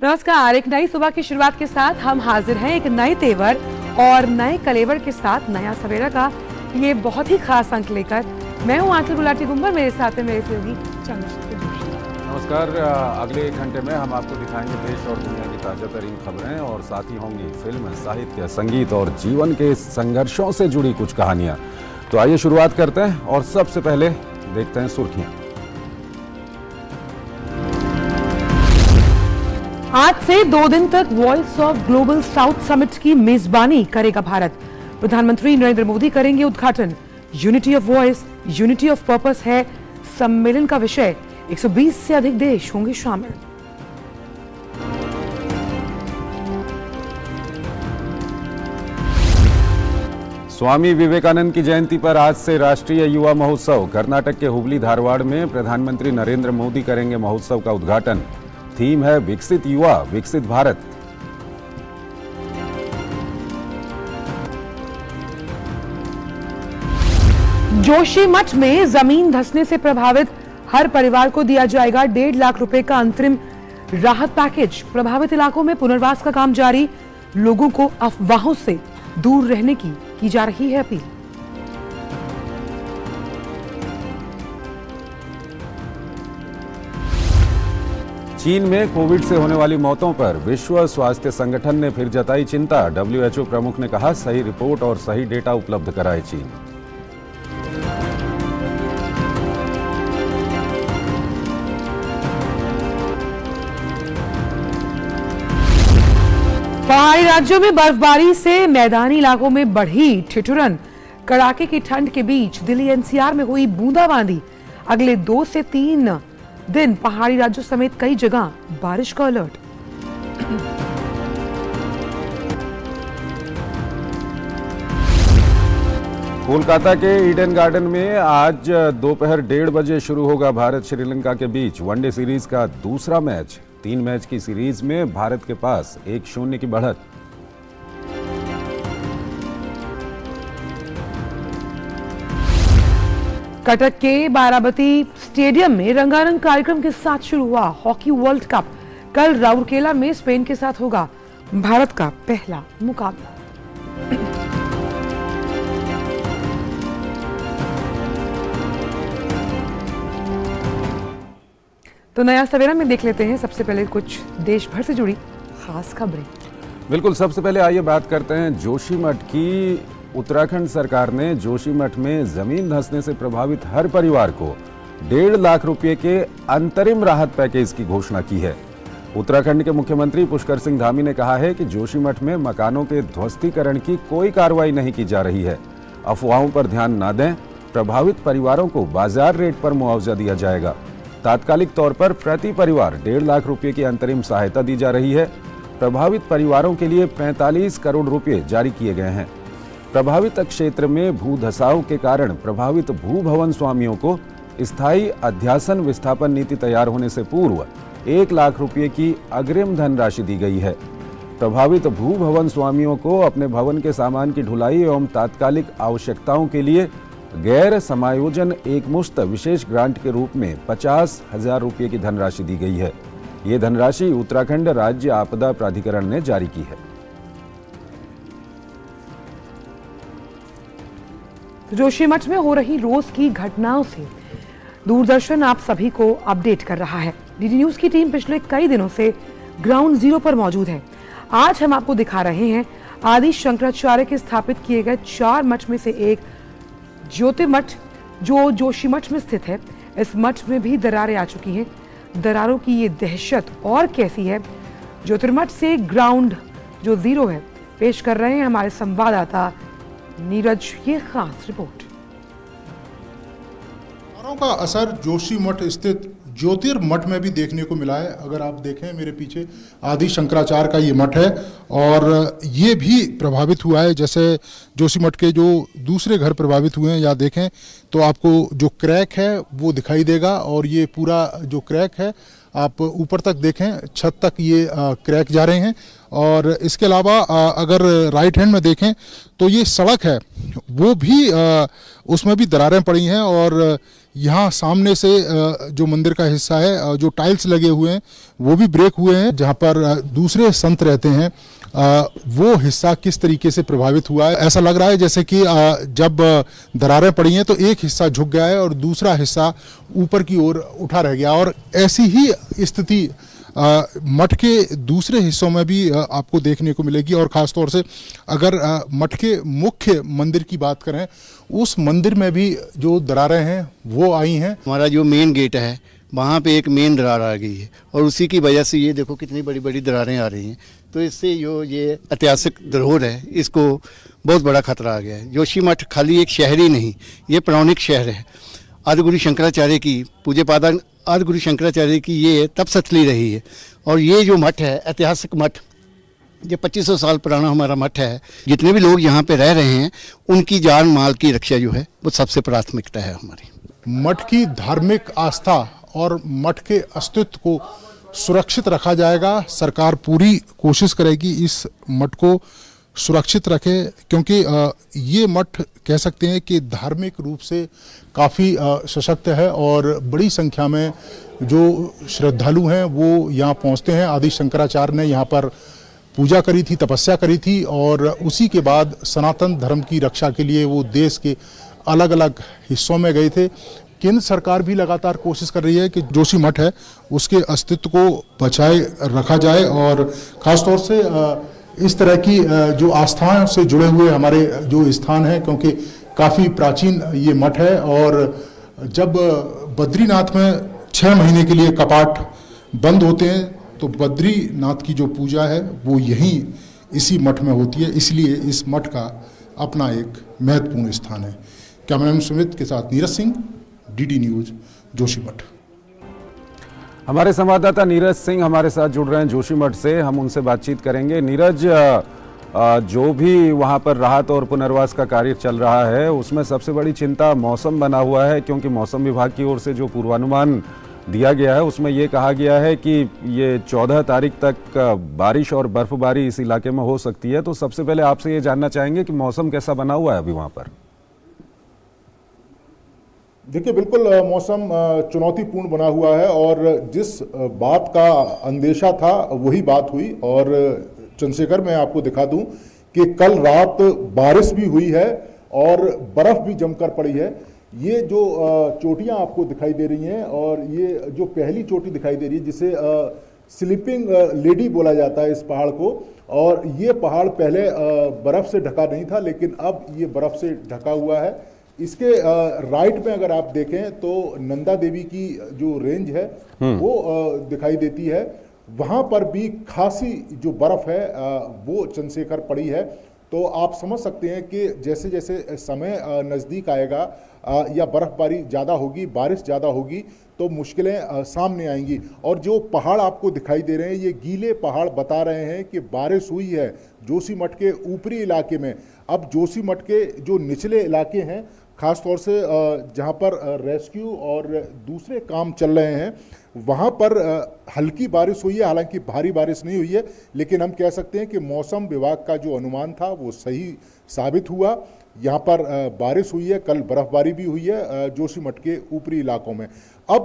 नमस्कार। एक नई सुबह की शुरुआत के साथ हम हाजिर हैं एक नए तेवर और नए कलेवर के साथ नया सवेरा का ये बहुत ही खास अंक लेकर। मैं हूं आंचल गुलाटी गुंबर, मेरे साथ है मेरे सहयोगी चंद्रशेखर जोशी। नमस्कार। अगले एक घंटे में हम आपको दिखाएंगे देश और दुनिया की ताजा तरीन खबरें और साथ ही होंगी फिल्म, साहित्य, संगीत और जीवन के संघर्षों से जुड़ी कुछ कहानियां। तो आइए शुरुआत करते हैं और सबसे पहले देखते हैं सुर्खियां। आज से 2 दिन तक voice of global south summit की मेजबानी करेगा भारत। प्रधानमंत्री नरेंद्र मोदी करेंगे उद्घाटन। Unity of voice, unity of purpose है सम्मेलन का विषय। 120 से अधिक देश होंगे शामिल। स्वामी विवेकानंद की जयंती पर आज से राष्ट्रीय युवा महोत्सव। कर्नाटक के हुबली धारवाड़ में प्रधानमंत्री नरेंद्र मोदी करेंगे महोत्सव का उद्घाटन। थीम है विकसित युवा, विकसित भारत। जोशीमठ में जमीन धंसने से प्रभावित हर परिवार को दिया जाएगा 1.5 लाख रुपए का अंतरिम राहत पैकेज। प्रभावित इलाकों में पुनर्वास का काम जारी। लोगों को अफवाहों से दूर रहने की जा रही है अपील। चीन में कोविड से होने वाली मौतों पर विश्व स्वास्थ्य संगठन ने फिर जताई चिंता। WHO प्रमुख ने कहा, सही रिपोर्ट और सही डेटा उपलब्ध कराए चीन। पहाड़ी राज्यों में बर्फबारी से मैदानी इलाकों में बढ़ी ठिठुरन। कड़ाके की ठंड के बीच दिल्ली NCR में हुई बूंदाबांदी। अगले 2 से 3 दिन पहाड़ी राज्यों समेत कई जगह बारिश का अलर्ट। कोलकाता के ईडन गार्डन में आज दोपहर 1:30 बजे शुरू होगा भारत श्रीलंका के बीच वनडे सीरीज का दूसरा मैच। 3 मैच की सीरीज में भारत के पास 1-0 की बढ़त। कटक के बाराबती स्टेडियम में रंगारंग कार्यक्रम के साथ शुरू हुआ हॉकी वर्ल्ड कप। कल राउरकेला में स्पेन के साथ होगा भारत का पहला मुकाबला। तो नया सवेरा में देख लेते हैं सबसे पहले कुछ देश भर से जुड़ी खास खबरें। बिल्कुल, सबसे पहले आइए बात करते हैं जोशीमठ की। उत्तराखंड सरकार ने जोशीमठ में जमीन धंसने से प्रभावित हर परिवार को 1.5 लाख रुपए के अंतरिम राहत पैकेज की घोषणा की है। उत्तराखंड के मुख्यमंत्री पुष्कर सिंह धामी ने कहा है कि जोशीमठ में मकानों के ध्वस्तीकरण की कोई कार्रवाई नहीं की जा रही है। अफवाहों पर ध्यान न दें। प्रभावित परिवारों को बाजार रेट पर मुआवजा दिया जाएगा। तात्कालिक तौर पर प्रति परिवार 1.5 लाख रुपए की अंतरिम सहायता दी जा रही है। प्रभावित परिवारों के लिए 45 करोड़ रुपए जारी किए गए हैं। प्रभावित क्षेत्र में भू धसाव के कारण प्रभावित भू भवन स्वामियों को स्थायी अध्यासन विस्थापन नीति तैयार होने से पूर्व 1 लाख रुपए की अग्रिम धनराशि दी गई है। प्रभावित भू भवन स्वामियों को अपने भवन के सामान की ढुलाई एवं तात्कालिक आवश्यकताओं के लिए गैर समायोजन एकमुश्त विशेष ग्रांट के रूप में 50,000 रुपये की धनराशि दी गई है। ये धनराशि उत्तराखंड राज्य आपदा प्राधिकरण ने जारी की है। जोशीमठ में हो रही रोज की घटनाओं से दूरदर्शन आप सभी को अपडेट कर रहा है। डीडी न्यूज की टीम पिछले कई दिनों से ग्राउंड जीरो पर मौजूद है। आज हम आपको दिखा रहे हैं आदि शंकराचार्य के स्थापित किए गए 4 मठ में से एक ज्योतिर्मठ जो जोशीमठ में स्थित है। इस मठ में भी दरारें आ चुकी हैं। दरारों की ये दहशत और कैसी है, ज्योतिर्मठ से ग्राउंड जो जीरो है पेश कर रहे हैं हमारे संवाददाता नीरज। ये खास रिपोर्ट। का असर जोशीमठ स्थित ज्योतिर्मठ में भी देखने को मिला है। अगर आप देखें मेरे पीछे आदि शंकराचार्य का ये मठ है और ये भी प्रभावित हुआ है। जैसे जोशीमठ के जो दूसरे घर प्रभावित हुए हैं, या देखें तो आपको जो क्रैक है वो दिखाई देगा और ये पूरा जो क्रैक है आप ऊपर तक देखें, छत तक ये क्रैक जा रहे हैं। और इसके अलावा अगर राइट हैंड में देखें तो ये सड़क है वो भी उसमें भी दरारें पड़ी हैं और यहाँ सामने से जो मंदिर का हिस्सा है, जो टाइल्स लगे हुए हैं वो भी ब्रेक हुए हैं। जहाँ पर दूसरे संत रहते हैं वो हिस्सा किस तरीके से प्रभावित हुआ है। ऐसा लग रहा है जैसे कि जब दरारें पड़ी हैं तो एक हिस्सा झुक गया है और दूसरा हिस्सा ऊपर की ओर उठा रह गया। और ऐसी ही स्थिति मठ के दूसरे हिस्सों में भी आपको देखने को मिलेगी। और ख़ास तौर से अगर मठ के मुख्य मंदिर की बात करें, उस मंदिर में भी जो दरारें हैं वो आई हैं। हमारा जो मेन गेट है वहाँ पे एक मेन दरार आ गई है और उसी की वजह से ये देखो कितनी बड़ी बड़ी दरारें आ रही हैं। तो इससे ये ऐतिहासिक धरोहर है, इसको बहुत बड़ा खतरा आ गया है। जोशी मठ खाली एक शहर ही नहीं, ये पौराणिक शहर है। आदिगुरु शंकराचार्य की पूज्य पादा आदिगुरु शंकराचार्य की ये तपस्थली रही है। और ये जो मठ है ऐतिहासिक मठ, ये 2500 साल पुराना हमारा मठ है। जितने भी लोग यहाँ पे रह रहे हैं उनकी जान माल की रक्षा जो है वो सबसे प्राथमिकता है हमारी। मठ की धार्मिक आस्था और मठ के अस्तित्व को सुरक्षित रखा जाएगा। सरकार पूरी कोशिश करेगी इस मठ को सुरक्षित रखे, क्योंकि ये मठ कह सकते हैं कि धार्मिक रूप से काफ़ी सशक्त है और बड़ी संख्या में जो श्रद्धालु हैं वो यहाँ पहुँचते हैं। आदि शंकराचार्य ने यहाँ पर पूजा करी थी, तपस्या करी थी और उसी के बाद सनातन धर्म की रक्षा के लिए वो देश के अलग अलग हिस्सों में गए थे। केंद्र सरकार भी लगातार कोशिश कर रही है कि जोशी मठ है उसके अस्तित्व को बचाए रखा जाए और ख़ासतौर से इस तरह की जो आस्थाओं से जुड़े हुए हमारे जो स्थान हैं, क्योंकि काफ़ी प्राचीन ये मठ है। और जब बद्रीनाथ में 6 महीने के लिए कपाट बंद होते हैं तो बद्रीनाथ की जो पूजा है वो यहीं इसी मठ में होती है, इसलिए इस मठ का अपना एक महत्वपूर्ण स्थान है। कैमरामैन सुमित के साथ नीरज सिंह, डीडी न्यूज, जोशीमठ। हमारे संवाददाता नीरज सिंह हमारे साथ जुड़ रहे हैं जोशीमठ से, हम उनसे बातचीत करेंगे। नीरज, जो भी वहां पर राहत और पुनर्वास का कार्य चल रहा है उसमें सबसे बड़ी चिंता मौसम बना हुआ है, क्योंकि मौसम विभाग की ओर से जो पूर्वानुमान दिया गया है उसमें ये कहा गया है कि ये 14 तारीख तक बारिश और बर्फबारी इस इलाके में हो सकती है। तो सबसे पहले आपसे ये जानना चाहेंगे कि मौसम कैसा बना हुआ है अभी वहां पर। देखिए, बिल्कुल मौसम चुनौतीपूर्ण बना हुआ है और जिस बात का अंदेशा था वही बात हुई। और चंद्रशेखर, मैं आपको दिखा दूं कि कल रात बारिश भी हुई है और बर्फ भी जमकर पड़ी है। ये जो चोटियां आपको दिखाई दे रही हैं और ये जो पहली चोटी दिखाई दे रही है जिसे स्लीपिंग लेडी बोला जाता है इस पहाड़ को, और ये पहाड़ पहले बर्फ से ढका नहीं था लेकिन अब ये बर्फ से ढका हुआ है। इसके राइट में अगर आप देखें तो नंदा देवी की जो रेंज है वो दिखाई देती है। वहाँ पर भी खासी जो बर्फ है वो चंद्रशेखर पड़ी है। तो आप समझ सकते हैं कि जैसे जैसे समय नज़दीक आएगा या बर्फबारी ज़्यादा होगी, बारिश ज़्यादा होगी तो मुश्किलें सामने आएंगी। और जो पहाड़ आपको दिखाई दे रहे हैं ये गीले पहाड़ बता रहे हैं कि बारिश हुई है जोशीमठ के ऊपरी इलाके में। अब जोशीमठ के जो निचले इलाके हैं, खास तौर से जहाँ पर रेस्क्यू और दूसरे काम चल रहे हैं, वहाँ पर हल्की बारिश हुई है। हालांकि भारी बारिश नहीं हुई है, लेकिन हम कह सकते हैं कि मौसम विभाग का जो अनुमान था वो सही साबित हुआ। यहाँ पर बारिश हुई है, कल बर्फबारी भी हुई है जोशीमठ के ऊपरी इलाकों में। अब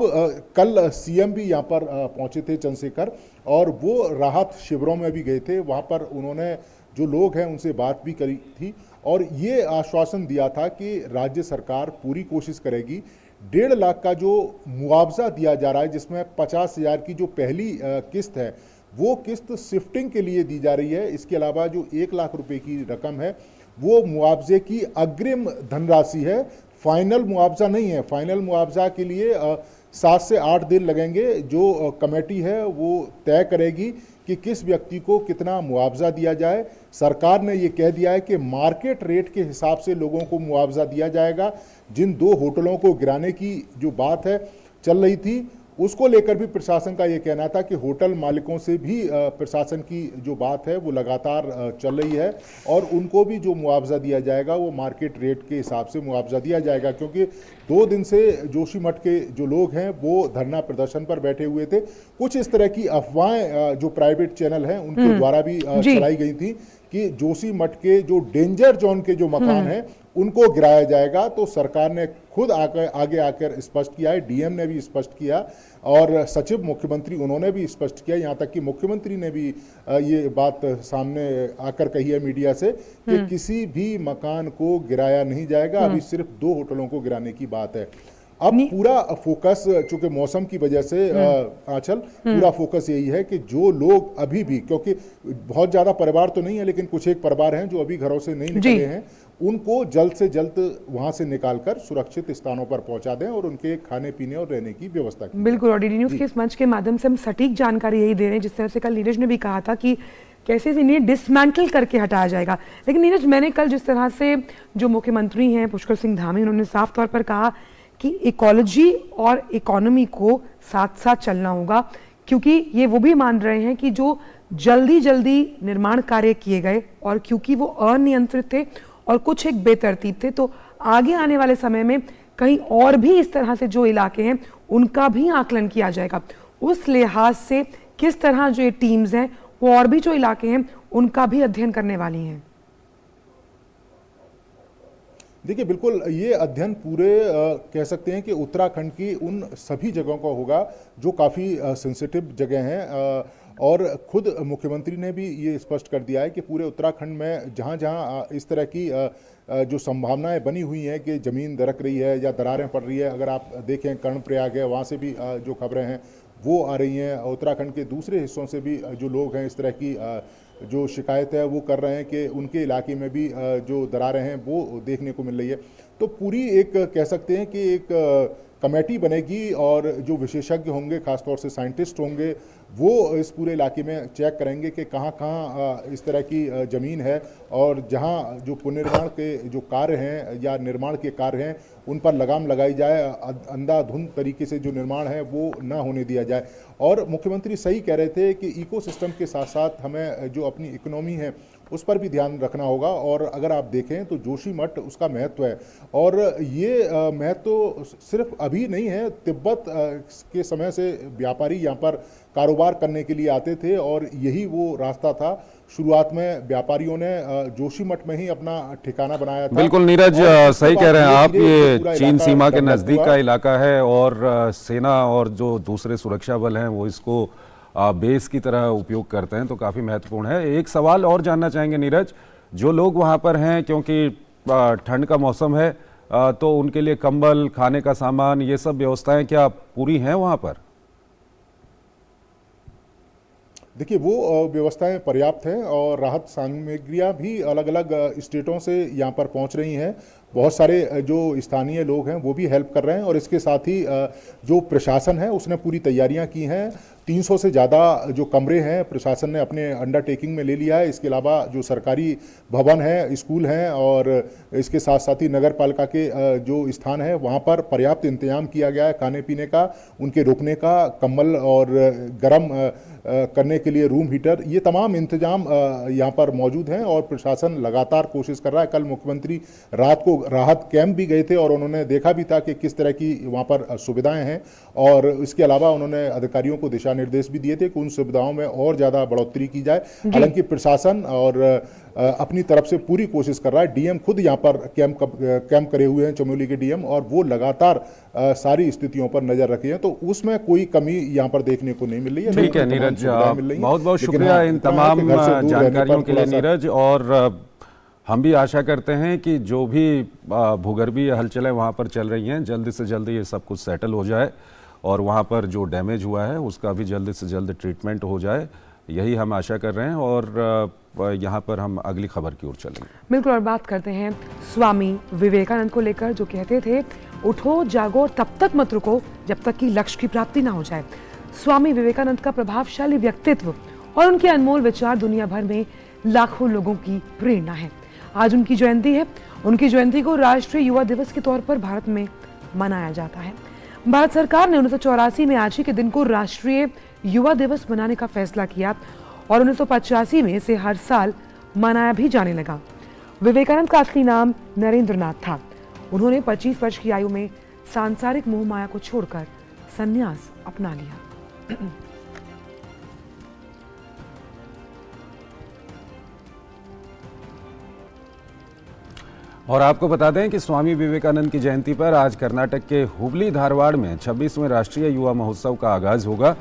कल सीएम भी यहाँ पर पहुँचे थे चंद्रशेखर, और वो राहत शिविरों में भी गए थे। वहाँ पर उन्होंने जो लोग हैं उनसे बात भी करी थी और ये आश्वासन दिया था कि राज्य सरकार पूरी कोशिश करेगी। 1.5 लाख का जो मुआवजा दिया जा रहा है, जिसमें 50,000 की जो पहली किस्त है वो किस्त शिफ्टिंग के लिए दी जा रही है। इसके अलावा जो 1 लाख रुपए की रकम है वो मुआवजे की अग्रिम धनराशि है, फाइनल मुआवजा नहीं है। फाइनल मुआवजा के लिए 7 से 8 दिन लगेंगे। जो कमेटी है वो तय करेगी कि किस व्यक्ति को कितना मुआवजा दिया जाए। सरकार ने ये कह दिया है कि मार्केट रेट के हिसाब से लोगों को मुआवजा दिया जाएगा। जिन 2 होटलों को गिराने की जो बात है चल रही थी, उसको लेकर भी प्रशासन का ये कहना था कि होटल मालिकों से भी प्रशासन की जो बात है वो लगातार चल रही है और उनको भी जो मुआवजा दिया जाएगा वो मार्केट रेट के हिसाब से मुआवजा दिया जाएगा। क्योंकि 2 दिन से जोशीमठ के जो लोग हैं वो धरना प्रदर्शन पर बैठे हुए थे। कुछ इस तरह की अफवाहें जो प्राइवेट चैनल हैं उनके द्वारा भी चलाई गई थी कि जोशीमठ के जो डेंजर जोन के जो मकान हैं उनको गिराया जाएगा। तो सरकार ने खुद आगे आकर स्पष्ट किया है, डीएम ने भी स्पष्ट किया और सचिव मुख्यमंत्री उन्होंने भी स्पष्ट किया, यहाँ तक कि मुख्यमंत्री ने भी ये बात सामने आकर कही है मीडिया से कि किसी भी मकान को गिराया नहीं जाएगा। अभी सिर्फ 2 होटलों को गिराने की बात है। अब पूरा फोकस चूंकि मौसम की वजह से आंचल पूरा फोकस यही है कि जो लोग अभी भी, क्योंकि बहुत ज्यादा परिवार तो नहीं है लेकिन कुछ एक परिवार हैं जो अभी घरों से नहीं निकले हैं, उनको जल्द से जल्द वहां से निकालकर सुरक्षित स्थानों पर पहुंचा दें और उनके खाने पीने और रहने की व्यवस्था की। बिल्कुल, और डीडी न्यूज के इस मंच के माध्यम से हम सटीक जानकारी यही दे रहे हैं, जिस तरह से कल नीरज ने भी कहा था कि कैसे इन्हें डिसमेंटल करके हटाया जाएगा। लेकिन नीरज, मैंने कल जिस तरह से जो मुख्यमंत्री हैं पुष्कर सिंह धामी, उन्होंने साफ तौर पर कहा कि इकोलॉजी और इकोनॉमी को साथ साथ चलना होगा, क्योंकि ये वो भी मान रहे हैं कि जो जल्दी निर्माण कार्य किए गए और क्योंकि वो अनियंत्रित थे और कुछ एक बेतरतीब थे, तो आगे आने वाले समय में कहीं और भी इस तरह से जो इलाके हैं उनका भी आकलन किया जाएगा। उस लिहाज से किस तरह जो ये टीम्स हैं वो और भी जो इलाके हैं उनका भी अध्ययन करने वाली हैं। देखिए, बिल्कुल ये अध्ययन पूरे कह सकते हैं कि उत्तराखंड की उन सभी जगहों का होगा जो काफ़ी सेंसिटिव जगह हैं और खुद मुख्यमंत्री ने भी ये स्पष्ट कर दिया है कि पूरे उत्तराखंड में जहाँ जहाँ इस तरह की जो संभावनाएं बनी हुई हैं कि ज़मीन दरक रही है या दरारें पड़ रही है, अगर आप देखें कर्णप्रयाग है, वहाँ से भी जो खबरें हैं वो आ रही हैं। उत्तराखंड के दूसरे हिस्सों से भी जो लोग हैं इस तरह की जो शिकायत है वो कर रहे हैं कि उनके इलाके में भी जो दरारें हैं वो देखने को मिल रही है। तो पूरी एक कह सकते हैं कि एक कमेटी बनेगी और जो विशेषज्ञ होंगे, खासतौर से साइंटिस्ट होंगे, वो इस पूरे इलाके में चेक करेंगे कि कहाँ कहाँ इस तरह की ज़मीन है और जहाँ जो पुनर्निर्माण के जो कार्य हैं या निर्माण के कार्य हैं उन पर लगाम लगाई जाए, अंधाधुंध तरीके से जो निर्माण है वो ना होने दिया जाए। और मुख्यमंत्री सही कह रहे थे कि इकोसिस्टम के साथ साथ हमें जो अपनी इकोनॉमी है उस पर भी ध्यान रखना होगा। और अगर आप देखें तो जोशीमठ उसका महत्व है और ये महत्व सिर्फ अभी नहीं है, तिब्बत के समय से व्यापारी यहाँ पर कारोबार करने के लिए आते थे और यही वो रास्ता था। शुरुआत में व्यापारियों ने जोशीमठ में ही अपना ठिकाना बनाया था। बिल्कुल नीरज, सही कह रहे हैं आप, ये चीन सीमा के नज़दीक का इलाका है और सेना और जो दूसरे सुरक्षा बल हैं वो इसको बेस की तरह उपयोग करते हैं, तो काफ़ी महत्वपूर्ण है। एक सवाल और जानना चाहेंगे नीरज, जो लोग वहाँ पर हैं, क्योंकि ठंड का मौसम है तो उनके लिए कंबल, खाने का सामान, ये सब व्यवस्थाएं क्या पूरी हैं वहाँ पर? देखिए, वो व्यवस्थाएं पर्याप्त हैं और राहत सामग्रियां भी अलग अलग स्टेटों से यहाँ पर पहुँच रही हैं। बहुत सारे जो स्थानीय लोग हैं वो भी हेल्प कर रहे हैं और इसके साथ ही जो प्रशासन है उसने पूरी तैयारियां की हैं। 300 से ज़्यादा जो कमरे हैं प्रशासन ने अपने अंडरटेकिंग में ले लिया है। इसके अलावा जो सरकारी भवन है, स्कूल हैं और इसके साथ साथ ही नगर पालिका के जो स्थान है वहाँ पर पर्याप्त इंतजाम किया गया है खाने पीने का, उनके रुकने का, कंबल और गर्म करने के लिए रूम हीटर, ये तमाम इंतजाम यहाँ पर मौजूद हैं और प्रशासन लगातार कोशिश कर रहा है। कल मुख्यमंत्री रात को राहत कैंप भी गए थे और उन्होंने देखा भी था कि किस तरह की वहाँ पर सुविधाएं हैं और इसके अलावा उन्होंने अधिकारियों को दिशा निर्देश भी दिए थे कि उन सुविधाओं में और ज़्यादा बढ़ोतरी की जाए। हालांकि प्रशासन और अपनी तरफ से पूरी कोशिश कर रहा है। डीएम खुद यहाँ पर कैंप करे हुए हैं, चमोली के डीएम, और वो लगातार सारी स्थितियों पर नजर रखे हैं, तो उसमें कोई कमी यहाँ पर देखने को नहीं मिल रही है। ठीक है नीरज, बहुत बहुत शुक्रिया इन तमाम जानकारियों के लिए नीरज। और हम भी आशा करते हैं कि जो भी भूगर्भीय हलचलें वहाँ पर चल रही हैं जल्दी से जल्दी ये सब कुछ सेटल हो जाए और वहाँ पर जो डैमेज हुआ है उसका भी जल्दी से जल्द ट्रीटमेंट हो जाए, यही हम आशा कर रहे हैं। और यहाँ पर हम अगली खबर की ओर चलेंगे। बिल्कुल, और बात करते हैं स्वामी विवेकानंद को लेकर, जो कहते थे उठो जागो और तब तक मत रुको जब तक कि लक्ष्य की प्राप्ति ना हो जाए। स्वामी विवेकानंद का प्रभावशाली व्यक्तित्व और उनके अनमोल विचार दुनिया भर में लाखों लोगों की प्रेरणा है। आज उनकी जयंती है। उनकी जयंती को राष्ट्रीय युवा दिवस के तौर पर भारत में मनाया जाता है। भारत सरकार ने 1984 में आज ही के दिन को राष्ट्रीय युवा दिवस मनाने का फैसला किया और 1985 में इसे हर साल मनाया भी जाने लगा। विवेकानंद का असली नाम नरेंद्र नाथ था। उन्होंने 25 वर्ष की आयु में सांसारिक मोह माया को छोड़कर संन्यास अपना लिया। और आपको बता दें कि स्वामी विवेकानंद की जयंती पर आज कर्नाटक के हुबली धारवाड़ में 26वें राष्ट्रीय युवा महोत्सव का आगाज होगा।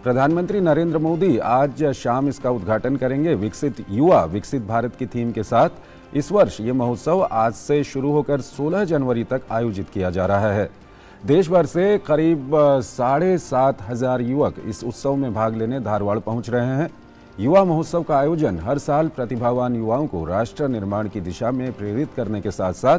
प्रधानमंत्री नरेंद्र मोदी आज शाम इसका उद्घाटन करेंगे। विकसित युवा विकसित भारत की थीम के साथ इस वर्ष ये महोत्सव आज से शुरू होकर 16 जनवरी तक आयोजित किया जा रहा है। देश भर से करीब 7,500 युवक इस उत्सव में भाग लेने धारवाड़ पहुंच रहे हैं। युवा महोत्सव का आयोजन हर साल प्रतिभावान युवाओं को राष्ट्र निर्माण की दिशा में प्रेरित करने के साथ साथ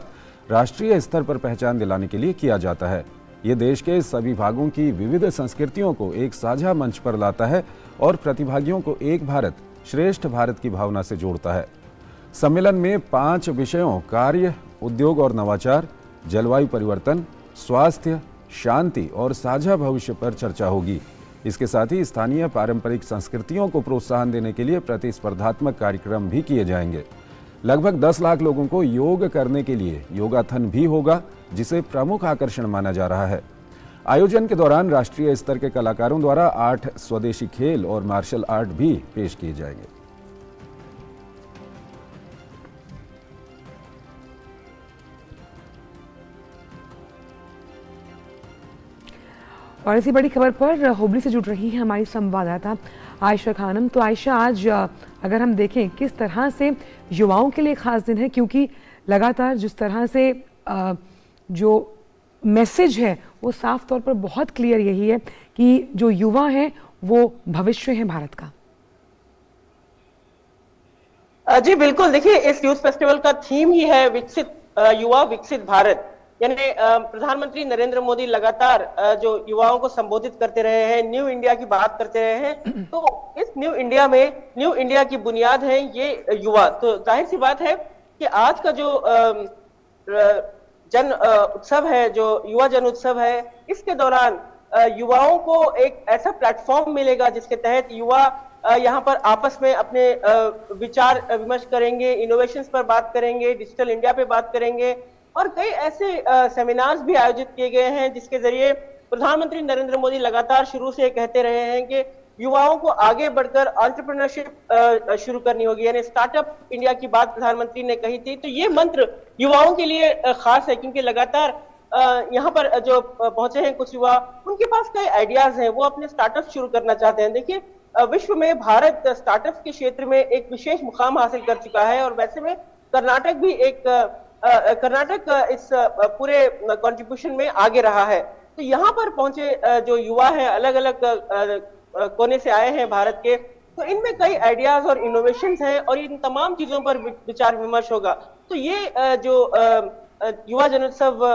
राष्ट्रीय स्तर पर पहचान दिलाने के लिए किया जाता है। ये देश के सभी भागों की विविध संस्कृतियों को एक साझा मंच पर लाता है और प्रतिभागियों को एक भारत श्रेष्ठ भारत की भावना से जोड़ता है। सम्मेलन में 5 विषयों कार्य, उद्योग और नवाचार, जलवायु परिवर्तन, स्वास्थ्य, शांति और साझा भविष्य पर चर्चा होगी। इसके साथ ही स्थानीय पारंपरिक संस्कृतियों को प्रोत्साहन देने के लिए प्रतिस्पर्धात्मक कार्यक्रम भी किए जाएंगे। लगभग 10 लाख लोगों को योग करने के लिए योगाथन भी होगा, जिसे प्रमुख आकर्षण माना जा रहा है। आयोजन के दौरान राष्ट्रीय स्तर के कलाकारों द्वारा 8 स्वदेशी खेल और मार्शल आर्ट भी पेश किए जाएंगे। और इसी बड़ी खबर पर हुबली से जुड़ रही है हमारी संवाददाता आयशा खानम। तो आयशा, आज अगर हम देखें किस तरह से युवाओं के लिए खास दिन है, क्योंकि लगातार जिस तरह से जो मैसेज है वो साफ तौर पर बहुत क्लियर यही है कि जो युवा हैं वो भविष्य है भारत का। जी बिल्कुल, देखिए इस यूथ फेस्टिवल का थीम ही है विकसित युवा विकसित भारत। यानी प्रधानमंत्री नरेंद्र मोदी लगातार जो युवाओं को संबोधित करते रहे हैं, न्यू इंडिया की बात करते रहे हैं। तो इस न्यू इंडिया में न्यू इंडिया की बुनियाद है ये युवा। तो जाहिर सी बात है कि आज का जो जन उत्सव है, जो युवा जन उत्सव है, इसके दौरान युवाओं को एक ऐसा प्लेटफॉर्म मिलेगा जिसके तहत युवा यहाँ पर आपस में अपने विचार विमर्श करेंगे, इनोवेशंस पर बात करेंगे, डिजिटल इंडिया पे बात करेंगे। और कई ऐसे सेमिनार्स भी आयोजित किए गए हैं जिसके जरिए प्रधानमंत्री नरेंद्र मोदी लगातार शुरू से कहते रहे हैं कि युवाओं को आगे बढ़कर एंटरप्रेन्योरशिप शुरू करनी होगी, यानी स्टार्टअप इंडिया की बात प्रधानमंत्री ने कही थी। तो ये मंत्र युवाओं के लिए खास है, क्योंकि लगातार यहाँ पर जो पहुंचे हैं कुछ युवा, उनके पास कई आइडियाज हैं, वो अपने स्टार्टअप शुरू करना चाहते हैं। देखिए विश्व में भारत स्टार्टअप के क्षेत्र में एक विशेष मुकाम हासिल कर चुका है और वैसे में कर्नाटक भी कर्नाटक इस पूरे कंट्रीब्यूशन में आगे रहा है। तो यहाँ पर पहुंचे जो युवा हैं, अलग अलग कोने से आए हैं भारत के, तो इनमें कई आइडियाज और इनोवेशंस हैं और इन तमाम चीजों पर विचार विमर्श होगा। तो ये जो युवा जनोत्सव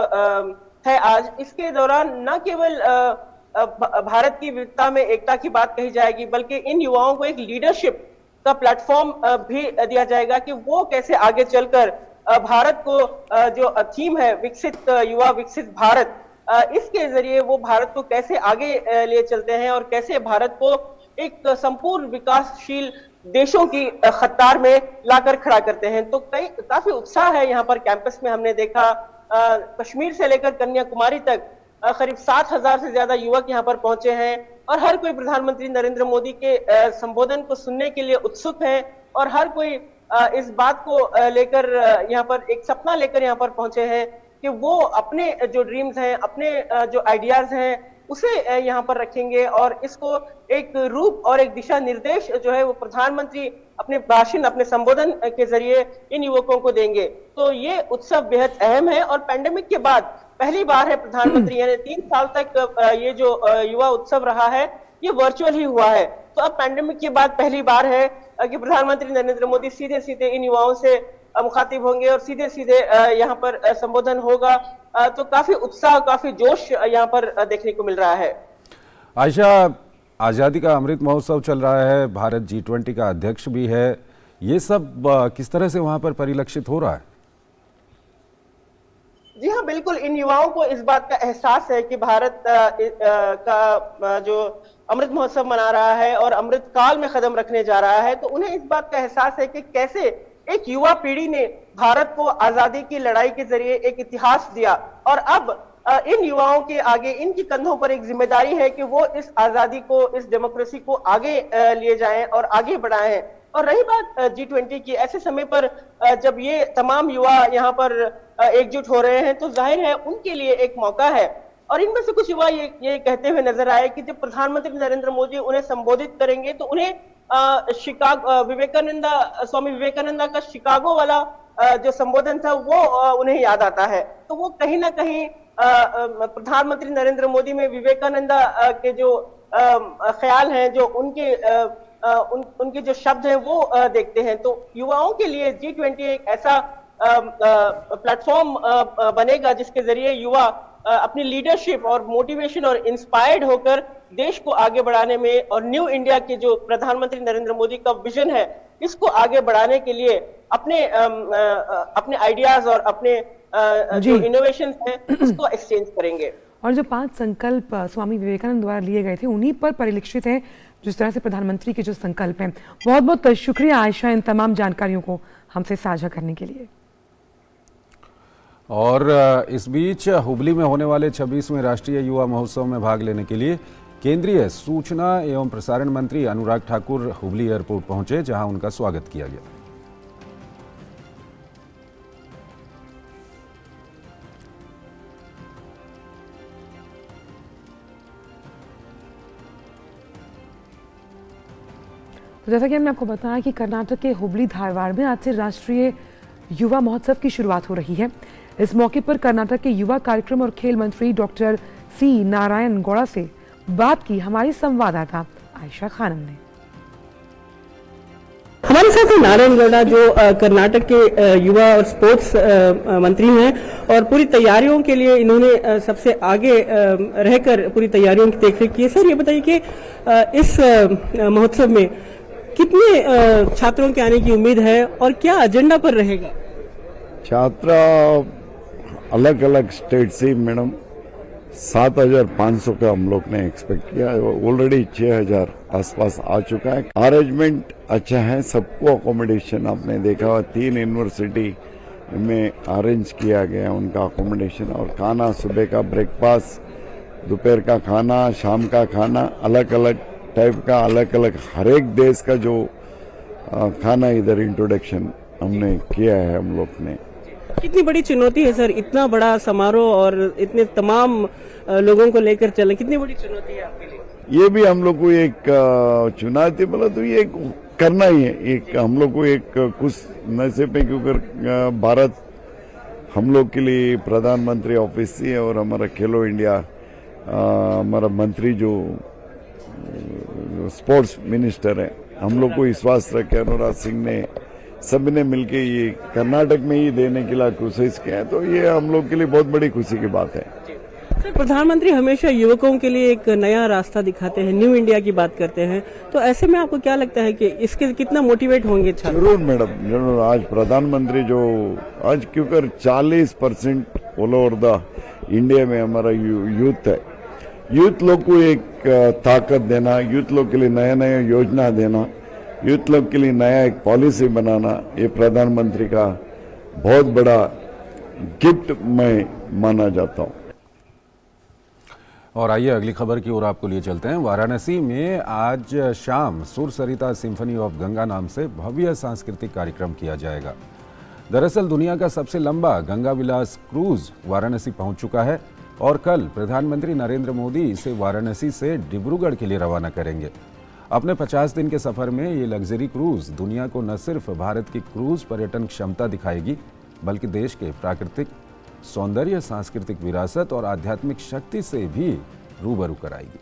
है आज, इसके दौरान न केवल भारत की विविधता में एकता की बात कही जाएगी, बल्कि इन युवाओं को एक लीडरशिप का प्लेटफॉर्म भी दिया जाएगा कि वो कैसे आगे चलकर भारत को जो थीम है विकसित युवा विकसित भारत, इसके जरिए वो भारत को कैसे आगे ले चलते हैं और कैसे भारत को एक संपूर्ण विकासशील देशों की कतार में लाकर खड़ा करते हैं। तो काफी उत्साह है यहाँ पर कैंपस में। हमने देखा कश्मीर से लेकर कन्याकुमारी तक करीब 7,000 से ज्यादा युवक यहाँ पर पहुंचे हैं और हर कोई प्रधानमंत्री नरेंद्र मोदी के संबोधन को सुनने के लिए उत्सुक है और हर कोई इस बात को लेकर यहाँ पर एक सपना लेकर यहाँ पर पहुंचे हैं कि वो अपने जो ड्रीम्स हैं, अपने जो आइडियाज हैं, उसे यहाँ पर रखेंगे और इसको एक रूप और एक दिशा निर्देश जो है वो प्रधानमंत्री अपने भाषण, अपने संबोधन के जरिए इन युवकों को देंगे। तो ये उत्सव बेहद अहम है और पैंडेमिक के बाद पहली बार है प्रधानमंत्री, यानी 3 साल तक ये जो युवा उत्सव रहा है ये वर्चुअल ही हुआ है। तो अब पैंडेमिक के बाद पहली बार है कि प्रधानमंत्री नरेंद्र मोदी सीधे सीधे इन युवाओं से मुखातिब होंगे और सीधे सीधे यहाँ पर संबोधन होगा। तो काफी उत्साह, काफी जोश यहाँ पर देखने को मिल रहा है। आयशा, आजादी का अमृत महोत्सव चल रहा है, भारत G20 का अध्यक्ष भी है, ये सब किस तरह से वहां पर परिलक्षित हो रहा है? जी हाँ, बिल्कुल। इन युवाओं को इस बात का एहसास है कि भारत का जो अमृत महोत्सव मना रहा है और अमृत काल में कदम रखने जा रहा है, तो उन्हें इस बात का एहसास है कि कैसे एक युवा पीढ़ी ने भारत को आजादी की लड़ाई के जरिए एक इतिहास दिया और अब इन युवाओं के आगे, इनकी कंधों पर एक जिम्मेदारी है कि वो इस आजादी को, इस डेमोक्रेसी को आगे लिए जाएं और आगे बढ़ाएं। और रही बात G20 की, ऐसे समय पर जब ये तमाम युवा यहाँ पर एकजुट हो रहे हैं तो जाहिर है उनके लिए एक मौका है। और इनमें से कुछ युवा ये कहते हुए नजर आए कि जब प्रधानमंत्री नरेंद्र मोदी उन्हें संबोधित करेंगे तो उन्हें स्वामी विवेकानंदा का शिकागो वाला जो संबोधन था वो उन्हें याद आता है। तो वो कहीं ना कहीं प्रधानमंत्री नरेंद्र मोदी में विवेकानंदा के जो ख्याल हैं, जो उनके जो शब्द हैं वो देखते हैं। तो युवाओं के लिए G20 एक ऐसा प्लेटफॉर्म बनेगा जिसके जरिए युवा अपनी लीडरशिप और मोटिवेशन और इंस्पायर्ड होकर देश को आगे बढ़ाने में और न्यू इंडिया के जो प्रधानमंत्री नरेंद्र मोदी का विजन है इसको आगे बढ़ाने के लिए अपने आइडियाज और अपने जो इनोवेशन हैं उसको एक्सचेंज करेंगे। और जो 5 संकल्प स्वामी विवेकानंद द्वारा लिए गए थे उन्हीं पर परिलक्षित है जिस तरह से प्रधानमंत्री के जो संकल्प हैं। बहुत बहुत शुक्रिया आयशा इन तमाम जानकारियों को हमसे साझा करने के लिए। और इस बीच हुबली में होने वाले 26वें राष्ट्रीय युवा महोत्सव में भाग लेने के लिए केंद्रीय सूचना एवं प्रसारण मंत्री अनुराग ठाकुर हुबली एयरपोर्ट पहुंचे, जहां उनका स्वागत किया गया। तो जैसा कि हमने आपको बताया कि कर्नाटक के हुबली धारवाड़ में आज से राष्ट्रीय युवा महोत्सव की शुरुआत हो रही है। इस मौके पर कर्नाटक के युवा कार्यक्रम और खेल मंत्री डॉक्टर सी नारायण गौड़ा से बात की हमारी संवाददाता आयशा खानम ने। हमारे साथ हैं नारायण गौड़ा जो कर्नाटक के युवा और स्पोर्ट्स मंत्री हैं और पूरी तैयारियों के लिए इन्होंने सबसे आगे रहकर पूरी तैयारियों की देखरेख की है। सर ये बताइए कि इस महोत्सव में कितने छात्रों के आने की उम्मीद है और क्या एजेंडा पर रहेगा? छात्र अलग अलग स्टेट से मैडम 7,500 का हम लोग ने एक्सपेक्ट किया, ऑलरेडी 6,000 आसपास आ चुका है। अरेंजमेंट अच्छा है, सबको अकोमोडेशन आपने देखा हुआ 3 यूनिवर्सिटी में अरेंज किया गया उनका अकोमोडेशन और खाना, सुबह का ब्रेकफास्ट, दोपहर का खाना, शाम का खाना, अलग अलग टाइप का, अलग अलग हर एक देश का जो खाना इधर इंट्रोडक्शन हमने किया है हम लोग ने। कितनी बड़ी चुनौती है सर इतना बड़ा समारोह और इतने तमाम लोगों को लेकर चले, कितनी बड़ी चुनौती है आपके लिए? ये भी हम लोग को एक चुनौती बोला तो ये करना ही है, एक हम लोग को एक कुछ नशे पे, क्योंकि भारत हम लोग के लिए प्रधानमंत्री ऑफिस से और हमारा खेलो इंडिया हमारा मंत्री जो स्पोर्ट्स मिनिस्टर है, हम लोग को विश्वास रखे अनुराग सिंह ने सभी ने मिलके ये कर्नाटक में ही देने के लिए कोशिश किया है, तो ये हम लोग के लिए बहुत बड़ी खुशी की बात है। सर प्रधानमंत्री हमेशा युवकों के लिए एक नया रास्ता दिखाते हैं, न्यू इंडिया की बात करते हैं, तो ऐसे में आपको क्या लगता है कि इसके कितना मोटिवेट होंगे छात्र? जरूर मैडम, जरूर। आज प्रधानमंत्री जो आज क्योंकि 40% ऑल ओवर द इंडिया में हमारा यूथ है, यूथ लोग को एक ताकत देना, यूथ लोग के लिए नया नया योजना देना, यूथ लोग के लिए नया एक पॉलिसी बनाना, ये प्रधानमंत्री का बहुत बड़ा गिफ्ट मैं माना जाता हूँ। और आइए अगली खबर की ओर आपको लिए चलते हैं। वाराणसी में आज शाम सुर सरिता सिम्फनी ऑफ गंगा नाम से भव्य सांस्कृतिक कार्यक्रम किया जाएगा। दरअसल दुनिया का सबसे लंबा गंगा विलास क्रूज वाराणसी पहुंच चुका है और कल प्रधानमंत्री नरेंद्र मोदी इसे वाराणसी से डिब्रूगढ़ के लिए रवाना करेंगे। अपने 50 दिन के सफर में ये लग्जरी क्रूज दुनिया को न सिर्फ भारत की क्रूज पर्यटन क्षमता दिखाएगी, बल्कि देश के प्राकृतिक सौंदर्य, सांस्कृतिक विरासत और आध्यात्मिक शक्ति से भी रूबरू कराएगी।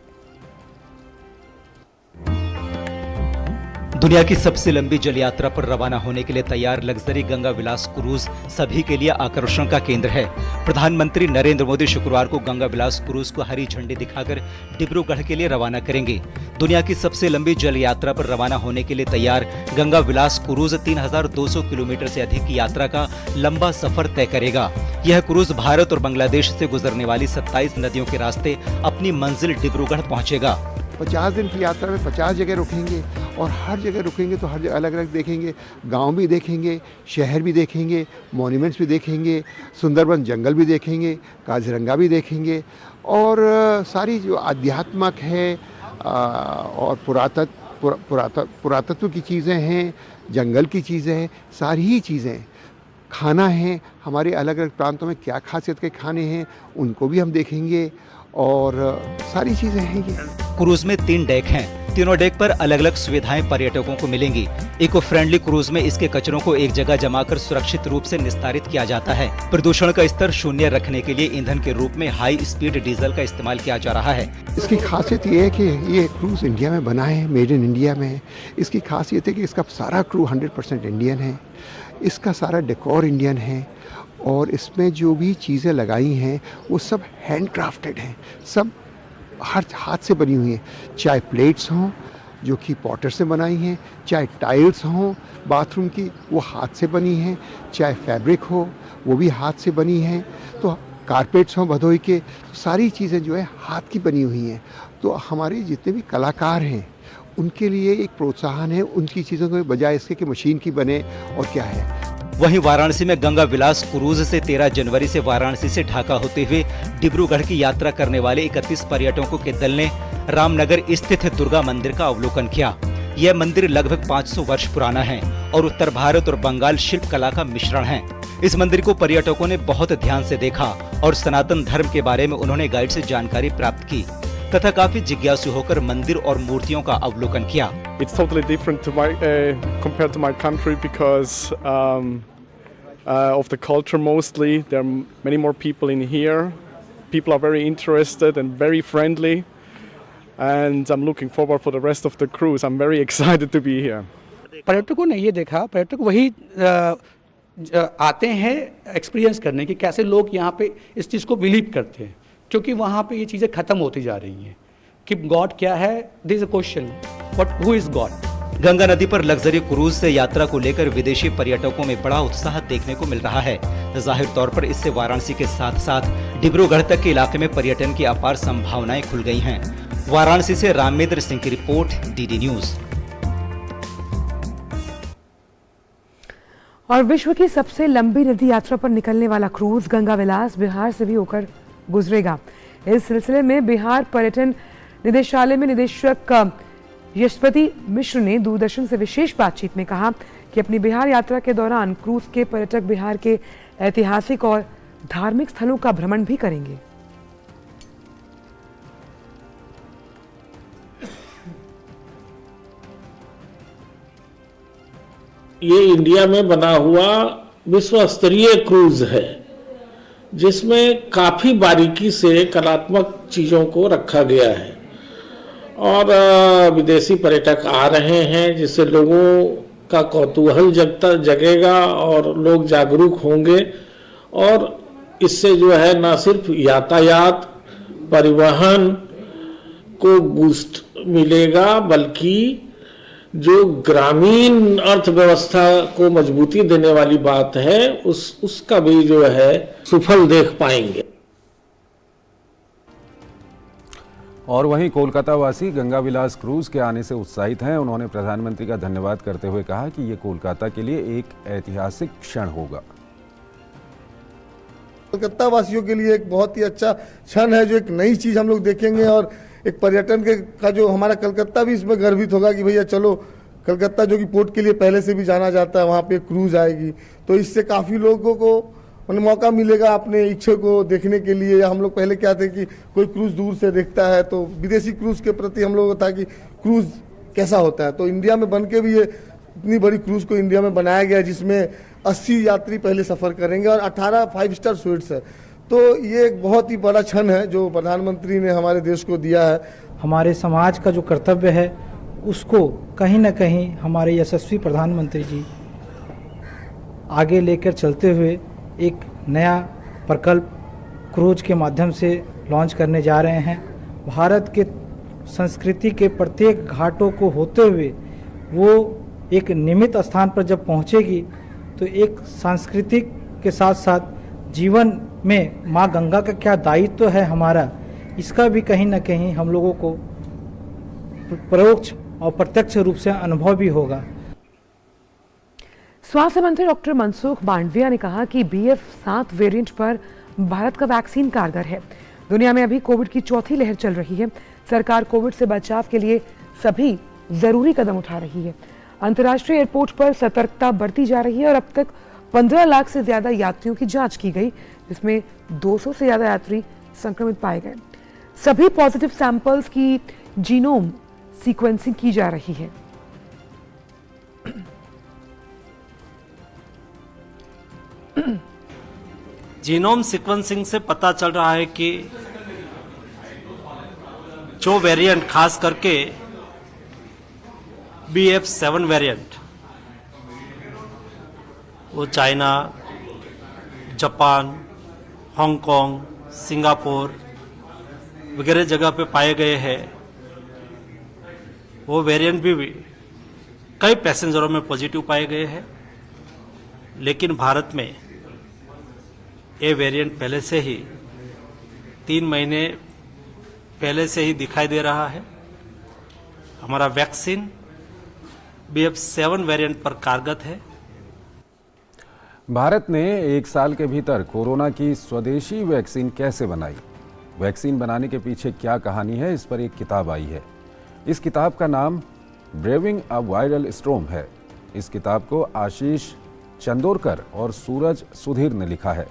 दुनिया की सबसे लंबी जल यात्रा पर रवाना होने के लिए तैयार लग्जरी गंगा विलास क्रूज सभी के लिए आकर्षण का केंद्र है। प्रधानमंत्री नरेंद्र मोदी शुक्रवार को गंगा विलास क्रूज को हरी झंडी दिखाकर डिब्रूगढ़ के लिए रवाना करेंगे। दुनिया की सबसे लंबी जल यात्रा पर रवाना होने के लिए तैयार गंगा विलास क्रूज 3,200 किलोमीटर से अधिक की यात्रा का लंबा सफर तय करेगा। यह क्रूज भारत और बांग्लादेश से गुजरने वाली 27 नदियों के रास्ते अपनी मंजिल डिब्रूगढ़ पहुंचेगा। 50 दिन की यात्रा में 50 जगह रुकेंगे और हर जगह रुकेंगे तो हर जगह अलग अलग देखेंगे, गांव भी देखेंगे, शहर भी देखेंगे, मॉन्यूमेंट्स भी देखेंगे, सुंदरबन जंगल भी देखेंगे, काजीरंगा भी देखेंगे और सारी जो आध्यात्मिक है और पुरातत्व पुरातत्व की चीज़ें हैं, जंगल की चीज़ें हैं, सारी ही चीज़ें, खाना है, हमारे अलग अलग प्रांतों में क्या खासियत के खाने हैं उनको भी हम देखेंगे और सारी चीज़ें हैं ये। क्रूज में 3 डेक हैं। तीनों डेक पर अलग अलग सुविधाएं पर्यटकों को मिलेंगी। इको फ्रेंडली क्रूज में इसके कचरों को एक जगह जमाकर सुरक्षित रूप से निस्तारित किया जाता है। प्रदूषण का स्तर शून्य रखने के लिए ईंधन के रूप में हाई स्पीड डीजल का इस्तेमाल किया जा रहा है। इसकी खासियत ये है कि ये क्रूज इंडिया में बना है, मेड इन इंडिया में है। इसकी खासियत है कि इसका सारा क्रू 100% इंडियन है, इसका सारा डेकोर इंडियन है और इसमें जो भी चीज़ें लगाई हैं वो सब हैंड क्राफ्टेड हैं, सब हर हाथ से बनी हुई हैं। चाहे प्लेट्स हों जो कि पॉटर से बनाई हैं, चाहे टाइल्स हों बाथरूम की वो हाथ से बनी हैं, चाहे फैब्रिक हो वो भी हाथ से बनी हैं, तो कारपेट्स हों भदोई के, तो सारी चीज़ें जो है हाथ की बनी हुई हैं। तो हमारे जितने भी कलाकार हैं उनके लिए एक प्रोत्साहन है उनकी चीज़ों के बजाय इसके कि मशीन की बने और क्या है। वहीं वाराणसी में गंगा विलास क्रूज से 13 जनवरी से वाराणसी से ढाका होते हुए डिब्रूगढ़ की यात्रा करने वाले 31 पर्यटकों के दल ने रामनगर स्थित दुर्गा मंदिर का अवलोकन किया। यह मंदिर लगभग 500 वर्ष पुराना है और उत्तर भारत और बंगाल शिल्प कला का मिश्रण है। इस मंदिर को पर्यटकों ने बहुत ध्यान से देखा और सनातन धर्म के बारे में उन्होंने गाइड से जानकारी प्राप्त की तथा काफी जिज्ञासु होकर मंदिर और मूर्तियों का अवलोकन किया। It's totally different to my compared to my country because of the culture mostly. There are many more people in here. People are very interested and very friendly, and I'm looking forward for the rest of the cruise. I'm very excited to be here. पर्यटकों ने ये देखा, पर्यटक वही आते हैं experience करने की कैसे लोग यहाँ पे इस चीज़ को बिलीव करते हैं, क्योंकि वहाँ पे ये चीज़ें ख़त्म होती जा रही हैं कि गॉड क्या है, this is a question, what who is God. Ganga नदी पर लग्जरी क्रूज से यात्रा को लेकर विदेशी पर्यटकों में बड़ा उत्साह देखने को मिल रहा है। जाहिर तौर पर इससे वाराणसी के साथ साथ डिब्रूगढ़ तक के इलाके में पर्यटन की अपार संभावनाएं खुल गई हैं। वाराणसी से रामेंद्र सिंह की रिपोर्ट, डीडी न्यूज। और विश्व की सबसे लंबी नदी यात्रा पर निकलने वाला क्रूज गंगा विलास बिहार से भी होकर गुजरेगा। इस सिलसिले में बिहार पर्यटन निदेशालय में निदेशक यशपति मिश्र ने दूरदर्शन से विशेष बातचीत में कहा कि अपनी बिहार यात्रा के दौरान क्रूज के पर्यटक बिहार के ऐतिहासिक और धार्मिक स्थलों का भ्रमण भी करेंगे। ये इंडिया में बना हुआ विश्व स्तरीय क्रूज है जिसमें काफी बारीकी से कलात्मक चीजों को रखा गया है और विदेशी पर्यटक आ रहे हैं जिससे लोगों का कौतूहल जगेगा और लोग जागरूक होंगे और इससे जो है न सिर्फ यातायात परिवहन को बूस्ट मिलेगा बल्कि जो ग्रामीण अर्थव्यवस्था को मजबूती देने वाली बात है उसका भी जो है सुफल देख पाएंगे। और वहीं कोलकाता वासी गंगा विलास क्रूज के आने से उत्साहित हैं। उन्होंने प्रधानमंत्री का धन्यवाद करते हुए कहा कि ये कोलकाता के लिए एक ऐतिहासिक क्षण होगा। कोलकाता वासियों के लिए एक बहुत ही अच्छा क्षण है, जो एक नई चीज हम लोग देखेंगे और एक पर्यटन का जो हमारा कलकत्ता भी इसमें गर्वित होगा कि भैया चलो कलकत्ता जो कि पोर्ट के लिए पहले से भी जाना जाता है वहाँ पे क्रूज आएगी, तो इससे काफ़ी लोगों को मौका मिलेगा अपने इच्छा को देखने के लिए। या हम लोग पहले क्या थे कि कोई क्रूज दूर से देखता है तो विदेशी क्रूज के प्रति हम लोगों को था कि क्रूज कैसा होता है, तो इंडिया में बन के भी ये इतनी बड़ी क्रूज को इंडिया में बनाया गया जिसमें 80 यात्री पहले सफ़र करेंगे और 18 5-स्टार स्वीट्स है। तो ये एक बहुत ही बड़ा क्षण है जो प्रधानमंत्री ने हमारे देश को दिया है। हमारे समाज का जो कर्तव्य है उसको कहीं ना कहीं हमारे यशस्वी प्रधानमंत्री जी आगे लेकर चलते हुए एक नया प्रकल्प क्रूज के माध्यम से लॉन्च करने जा रहे हैं। भारत के संस्कृति के प्रत्येक घाटों को होते हुए वो एक निमित स्थान पर जब पहुंचेगी तो एक सांस्कृतिक के साथ साथ जीवन में माँ गंगा का क्या दायित्व है हमारा, इसका भी कहीं ना कहीं हम लोगों को परोक्ष और प्रत्यक्ष रूप से अनुभव भी होगा। स्वास्थ्य मंत्री डॉक्टर मनसुख मांडविया ने कहा कि BF7 वेरिएंट पर भारत का वैक्सीन कारगर है। दुनिया में अभी कोविड की चौथी लहर चल रही है। सरकार कोविड से बचाव के लिए सभी जरूरी कदम उठा रही है। अंतर्राष्ट्रीय एयरपोर्ट पर सतर्कता बढ़ती जा रही है और अब तक 15 लाख से ज्यादा यात्रियों की जांच की गई, जिसमें 200 से ज्यादा यात्री संक्रमित पाए गए। सभी पॉजिटिव सैंपल्स की जीनोम सीक्वेंसिंग की जा रही है। जीनोम सीक्वेंसिंग से पता चल रहा है कि जो वेरिएंट, खास करके BF7 वेरिएंट, वो चाइना, जापान, हांगकांग, सिंगापुर वगैरह जगह पे पाए गए हैं। वो वेरिएंट भी कई पैसेंजरों में पॉजिटिव पाए गए हैं, लेकिन भारत में ये वेरिएंट पहले से ही 3 महीने पहले से ही दिखाई दे रहा है। हमारा वैक्सीन BF7 वेरिएंट पर कारगर है। भारत ने 1 साल के भीतर कोरोना की स्वदेशी वैक्सीन कैसे बनाई, वैक्सीन बनाने के पीछे क्या कहानी है, इस पर एक किताब आई है। इस किताब का नाम ब्रेविंग अ वायरल स्टॉर्म है। इस किताब को आशीष चंदोरकर और सूरज सुधीर ने लिखा है।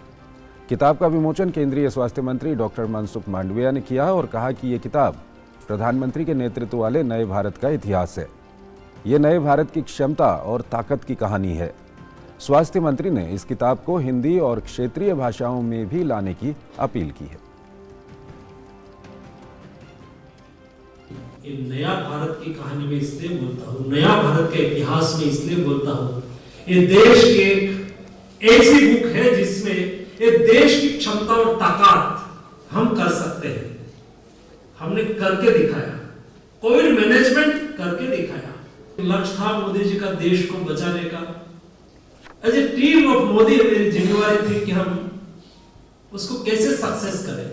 किताब का विमोचन केंद्रीय स्वास्थ्य मंत्री डॉक्टर मनसुख मांडविया ने किया और कहा कि ये किताब प्रधानमंत्री के नेतृत्व वाले नए भारत का इतिहास है। ये नए भारत की क्षमता और ताकत की कहानी है। स्वास्थ्य मंत्री ने इस किताब को हिंदी और क्षेत्रीय भाषाओं में भी लाने की अपील की है। ये नया भारत की कहानी में इसलिए बोलता हूँ, नया भारत के इतिहास में इसलिए बोलता हूँ, ये देश की एक ऐसी बुक है जिसमें ये देश की क्षमता और ताकत हम कर सकते हैं। हमने करके दिखाया, कोविड मैनेजमेंट करके दिखाया। लक्ष्य था मोदी जी का देश को बचाने का। As a team of Modi मेरी जिम्मेवारी थी कि हम उसको कैसे सक्सेस करें।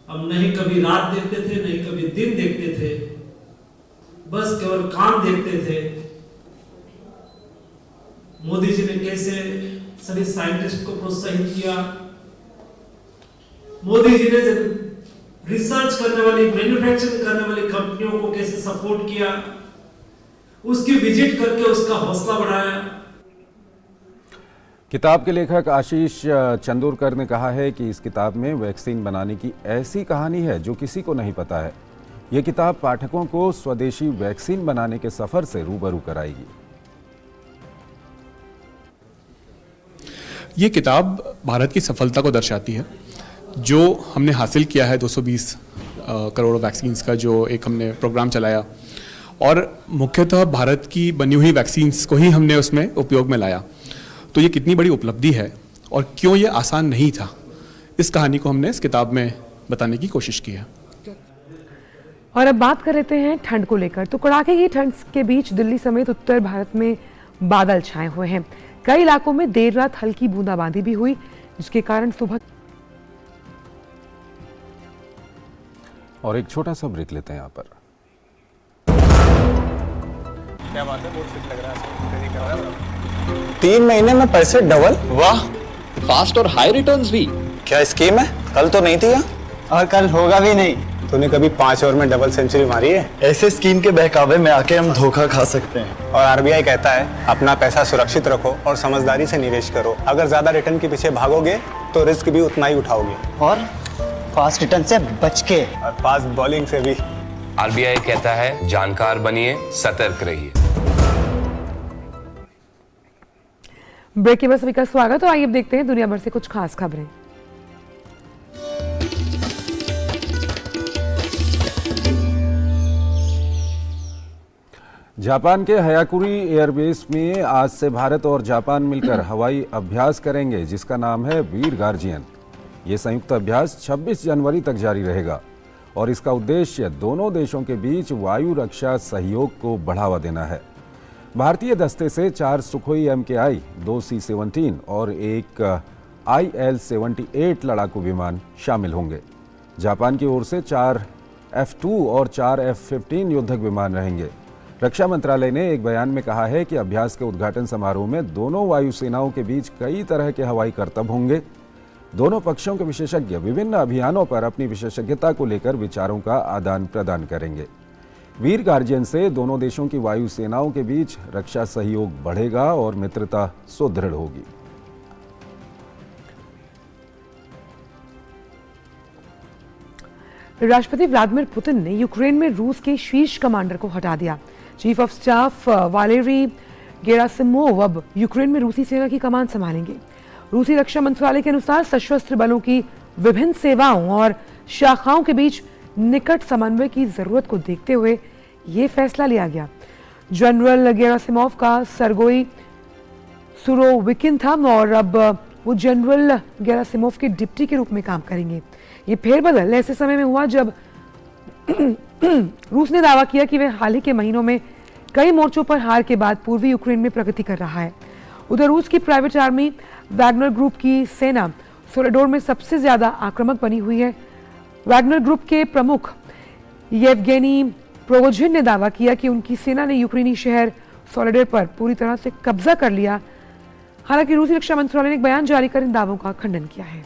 हम नहीं कभी रात देखते थे, नहीं कभी दिन देखते थे, बस केवल काम देखते थे। मोदी जी ने कैसे सभी साइंटिस्ट को प्रोत्साहित किया, मोदी जी ने रिसर्च करने वाली, मैन्युफैक्चरिंग करने वाली कंपनियों को कैसे सपोर्ट किया, उसकी विजिट करके उसका हौसला बढ़ाया। किताब के लेखक आशीष चंदोरकर ने कहा है कि इस किताब में वैक्सीन बनाने की ऐसी कहानी है जो किसी को नहीं पता है। यह किताब पाठकों को स्वदेशी वैक्सीन बनाने के सफर से रूबरू कराएगी। ये किताब भारत की सफलता को दर्शाती है। जो हमने हासिल किया है 220 करोड़ वैक्सीन्स का जो एक हमने प्रोग्राम चलाया, और मुख्यतः भारत की बनी हुई वैक्सीन्स को ही हमने उसमें उपयोग में लाया, तो ये कितनी बड़ी उपलब्धि है और क्यों ये आसान नहीं था, इस कहानी को हमने इस किताब में बताने की कोशिश की है। और अब बात कर लेते हैं ठंड को लेकर। तो कड़ाके की ठंड के बीच दिल्ली समेत उत्तर भारत में बादल छाए हुए हैं। कई इलाकों में देर रात हल्की बूंदाबांदी भी हुई, जिसके कारण सुबह। और एक छोटा सा ब्रेक लेते हैं यहाँ पर। क्या बात है, बहुत फिट लग रहा है। 3 महीने में पैसे डबल, वाह, फास्ट और हाई रिटर्न्स भी। क्या स्कीम है? कल तो नहीं थी यहाँ, और कल होगा भी नहीं। तूने कभी 5 ओवर में डबल सेंचुरी मारी है? ऐसे स्कीम के बहकावे में आके हम धोखा खा सकते हैं। और RBI कहता है अपना पैसा सुरक्षित रखो और समझदारी से निवेश करो। अगर ज्यादा रिटर्न के पीछे भागोगे तो रिस्क भी उतना ही उठाओगे, और फास्ट रिटर्न से बच के, और फास्ट बॉलिंग से भी। RBI कहता है जानकार बनिए, सतर्क रहिए। ब्रेक के बाद सभी का स्वागत। और आइए अब देखते हैं दुनिया भर से कुछ खास खबरें। जापान के हयाकुरी एयरबेस में आज से भारत और जापान मिलकर हवाई अभ्यास करेंगे, जिसका नाम है वीर गार्जियन। ये संयुक्त अभ्यास 26 जनवरी तक जारी रहेगा और इसका उद्देश्य दोनों देशों के बीच वायु रक्षा सहयोग को बढ़ावा देना है। भारतीय दस्ते से 4 सुखोई MKI, 2 C-17 और एक IL-78 लड़ाकू विमान शामिल होंगे। जापान की ओर से 4 F-2 और 4 F-15 युद्धक विमान रहेंगे। रक्षा मंत्रालय ने एक बयान में कहा है कि अभ्यास के उद्घाटन समारोह में दोनों वायुसेनाओं के बीच कई तरह के हवाई करतब होंगे। दोनों पक्षों के विशेषज्ञ विभिन्न अभियानों पर अपनी विशेषज्ञता को लेकर विचारों का आदान प्रदान करेंगे। वीर गार्जियन से दोनों देशों की वायु सेनाओं के बीच रक्षा सहयोग बढ़ेगा और मित्रता सुदृढ़ होगी। राष्ट्रपति व्लादिमीर पुतिन ने यूक्रेन में रूस के शीर्ष कमांडर को हटा दिया। Chief of staff Valery Gerasimov अब यूक्रेन में रूसी सेना की कमान संभालेंगे। रूसी रक्षा मंत्रालय के अनुसार सशस्त्र बलों की विभिन्न सेवाओं और शाखाओं के बीच निकट समन्वय की जरूरत को देखते हुए ये फैसला लिया गया। जनरल गेरासिमोव का सरगोई सुरोविकिन था और अब वो जनरल गेरासिमोव के डिप्टी के रूप में काम करेंगे। ये फेरबदल ऐसे समय में हुआ जब रूस ने दावा किया कि वह हाल ही के महीनों में कई मोर्चों पर हार के बाद पूर्वी यूक्रेन में प्रगति कर रहा है। उधर रूस की प्राइवेट आर्मी वैगनर ग्रुप की सेना सोलेडोर में सबसे ज्यादा आक्रामक बनी हुई है। वैगनर ग्रुप के प्रमुख येवगेनी प्रोगोजिन ने दावा किया कि उनकी सेना ने यूक्रेनी शहर सोलेडोर पर पूरी तरह से कब्जा कर लिया। हालांकि रूसी रक्षा मंत्रालय ने एक बयान जारी कर इन दावों का खंडन किया है।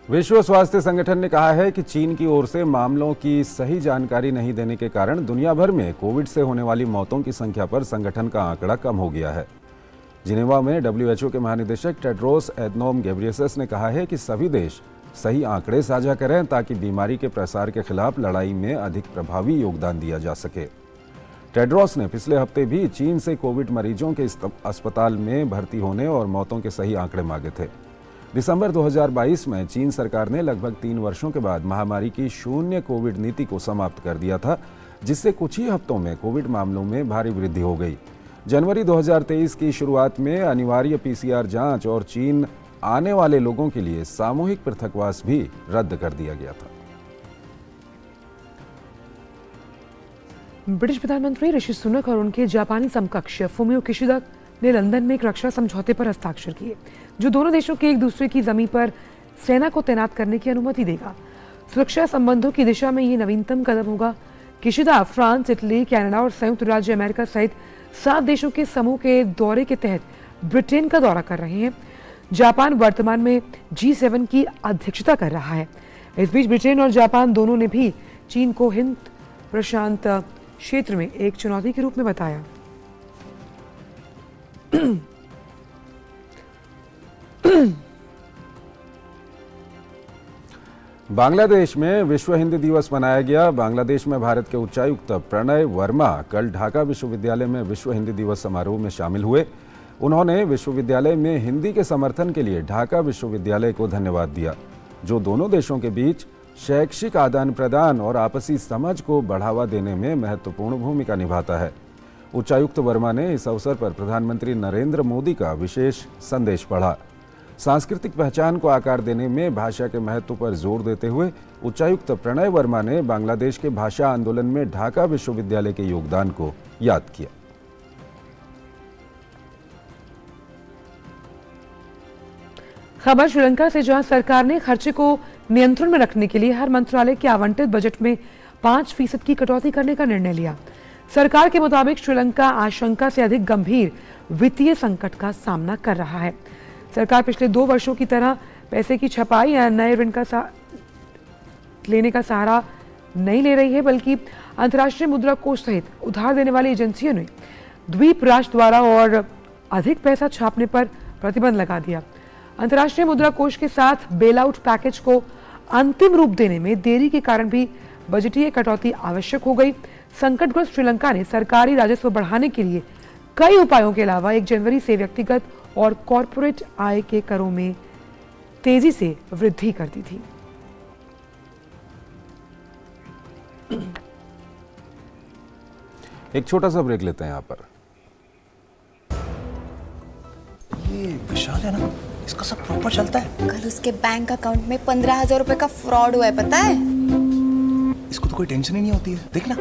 विश्व स्वास्थ्य संगठन ने कहा है कि चीन की ओर से मामलों की सही जानकारी नहीं देने के कारण दुनिया भर में कोविड से होने वाली मौतों की संख्या पर संगठन का आंकड़ा कम हो गया है। जिनेवा में WHO के महानिदेशक टेड्रोस एधनोम घेब्रेयेसस ने कहा है कि सभी देश सही आंकड़े साझा करें ताकि बीमारी के प्रसार के खिलाफ लड़ाई में अधिक प्रभावी योगदान दिया जा सके। टेड्रोस ने पिछले हफ्ते भी चीन से कोविड मरीजों के अस्पताल में भर्ती होने और मौतों के सही आंकड़े मांगे थे। दिसंबर 2022 में चीन सरकार ने लगभग 3 वर्षों के बाद महामारी की शून्य कोविड नीति को समाप्त कर दिया था, जिससे कुछ ही हफ्तों में कोविड मामलों में भारी वृद्धि हो गई। जनवरी 2023 की शुरुआत में अनिवार्य PCR जांच और चीन आने वाले लोगों के लिए सामूहिक पृथकवास भी रद्द कर दिया गया था। ब्रिटिश प्रधानमंत्री ऋषि सुनक और उनके जापानी समकक्ष फुमियो किशिदा ने लंदन में एक रक्षा समझौते पर हस्ताक्षर किए, जो दोनों देशों के एक दूसरे की जमीन पर सेना को तैनात करने की अनुमति देगा। सुरक्षा संबंधों की दिशा में ये नवीनतम कदम होगा। किशिदा फ्रांस, इटली, कनाडा और संयुक्त राज्य अमेरिका सहित 7 देशों के समूह के दौरे के तहत ब्रिटेन का दौरा कर रहे हैं। जापान वर्तमान में G7 की अध्यक्षता कर रहा है। इस बीच ब्रिटेन और जापान दोनों ने भी चीन को हिंद प्रशांत क्षेत्र में एक चुनौती के रूप में बताया। बांग्लादेश में विश्व हिंदी दिवस मनाया गया। बांग्लादेश में भारत के उच्चायुक्त प्रणय वर्मा कल ढाका विश्वविद्यालय में विश्व हिंदी दिवस समारोह में शामिल हुए। उन्होंने विश्वविद्यालय में हिंदी के समर्थन के लिए ढाका विश्वविद्यालय को धन्यवाद दिया, जो दोनों देशों के बीच शैक्षिक आदान प्रदान और आपसी समझ को बढ़ावा देने में महत्वपूर्ण भूमिका निभाता है। उच्चायुक्त वर्मा ने इस अवसर पर प्रधानमंत्री नरेंद्र मोदी का विशेष संदेश पढ़ा। सांस्कृतिक पहचान को आकार देने में भाषा के महत्व पर जोर देते हुए उच्चायुक्त प्रणय वर्मा ने बांग्लादेश के भाषा आंदोलन में ढाका विश्वविद्यालय के योगदान को याद किया। खबर श्रीलंका से, जहां सरकार ने खर्चे को नियंत्रण में रखने के लिए हर मंत्रालय के आवंटित बजट में 5% की कटौती करने का निर्णय लिया। सरकार के मुताबिक श्रीलंका आशंका से अधिक गंभीर वित्तीय संकट का सामना कर रहा है। सरकार पिछले 2 वर्षों की तरह पैसे की छपाई या नए ऋण का लेने का सहारा नहीं ले रही है, बल्कि अंतर्राष्ट्रीय मुद्रा कोष सहित उधार देने वाली एजेंसियों ने द्वीप राष्ट्र द्वारा और अधिक पैसा छापने पर प्रतिबंध लगा दिया। अंतर्राष्ट्रीय मुद्रा कोष के साथ बेल आउट पैकेज को अंतिम रूप देने में देरी के कारण भी बजटीय कटौती आवश्यक हो गई। संकटग्रस्त श्रीलंका ने सरकारी राजस्व बढ़ाने के लिए कई उपायों के अलावा 1 जनवरी से व्यक्तिगत और कॉरपोरेट आय के करों में तेजी से वृद्धि कर दी थी। एक छोटा सा ब्रेक लेते हैं यहाँ पर। ये विशाल है ना, इसका सब प्रॉपर चलता है। कल उसके बैंक अकाउंट में 15,000 रुपए का फ्रॉड हुआ है, पता है? इसको तो कोई टेंशन ही नहीं होती है, देखना।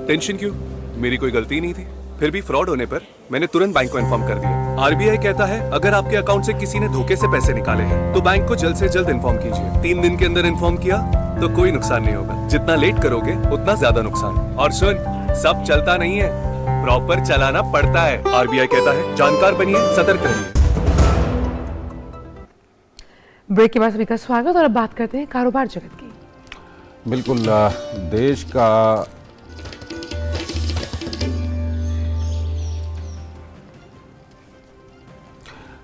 टेंशन क्यों? मेरी कोई गलती नहीं थी। फिर भी फ्रॉड होने पर मैंने तुरंत बैंक को इन्फॉर्म कर दिया। RBI कहता है अगर आपके अकाउंट से किसी ने धोखे से पैसे निकाले हैं तो बैंक को जल्द से जल्द इन्फॉर्म कीजिए। 3 दिन के अंदर इन्फॉर्म किया तो कोई नुकसान नहीं होगा। जितना लेट करोगे उतना ज्यादा नुकसान। और सुन, सब चलता नहीं है, प्रॉपर चलाना पड़ता है। RBI कहता है जानकार बनिए, सतर्क रहिए। ब्रेक के बाद सभी का स्वागत और अब बात करते हैं कारोबार जगत की। बिल्कुल, देश का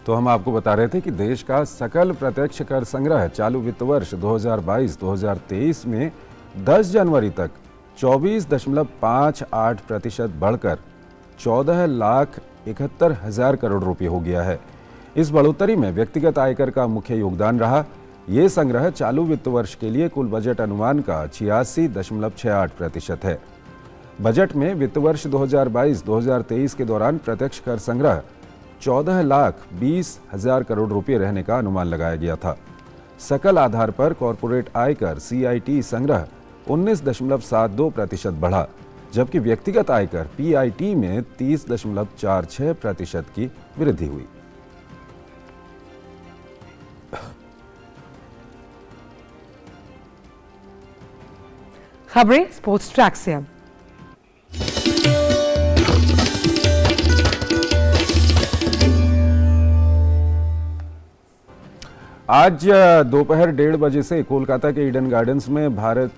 तो हम आपको बता रहे थे कि देश का सकल प्रत्यक्ष कर संग्रह चालू वित्त वर्ष 2022-2023 में 10 जनवरी तक 24.58% बढ़कर 14,71,000 करोड़ रुपए हो गया है। इस बढ़ोतरी में व्यक्तिगत आयकर का मुख्य योगदान रहा। ये संग्रह चालू वित्त वर्ष के लिए कुल बजट अनुमान का 86.68% है। बजट में वित्त वर्ष 2022-2023 के दौरान प्रत्यक्ष कर संग्रह 14,20,000 करोड़ रुपए रहने का अनुमान लगाया गया था। सकल आधार पर कॉरपोरेट आयकर CIT संग्रह 19.72% बढ़ा, जबकि व्यक्तिगत आयकर PIT में 30.46% की वृद्धि हुई। खबरें स्पोर्ट्स ट्रैक से अब। आज दोपहर 1:30 बजे से कोलकाता के ईडन गार्डन्स में भारत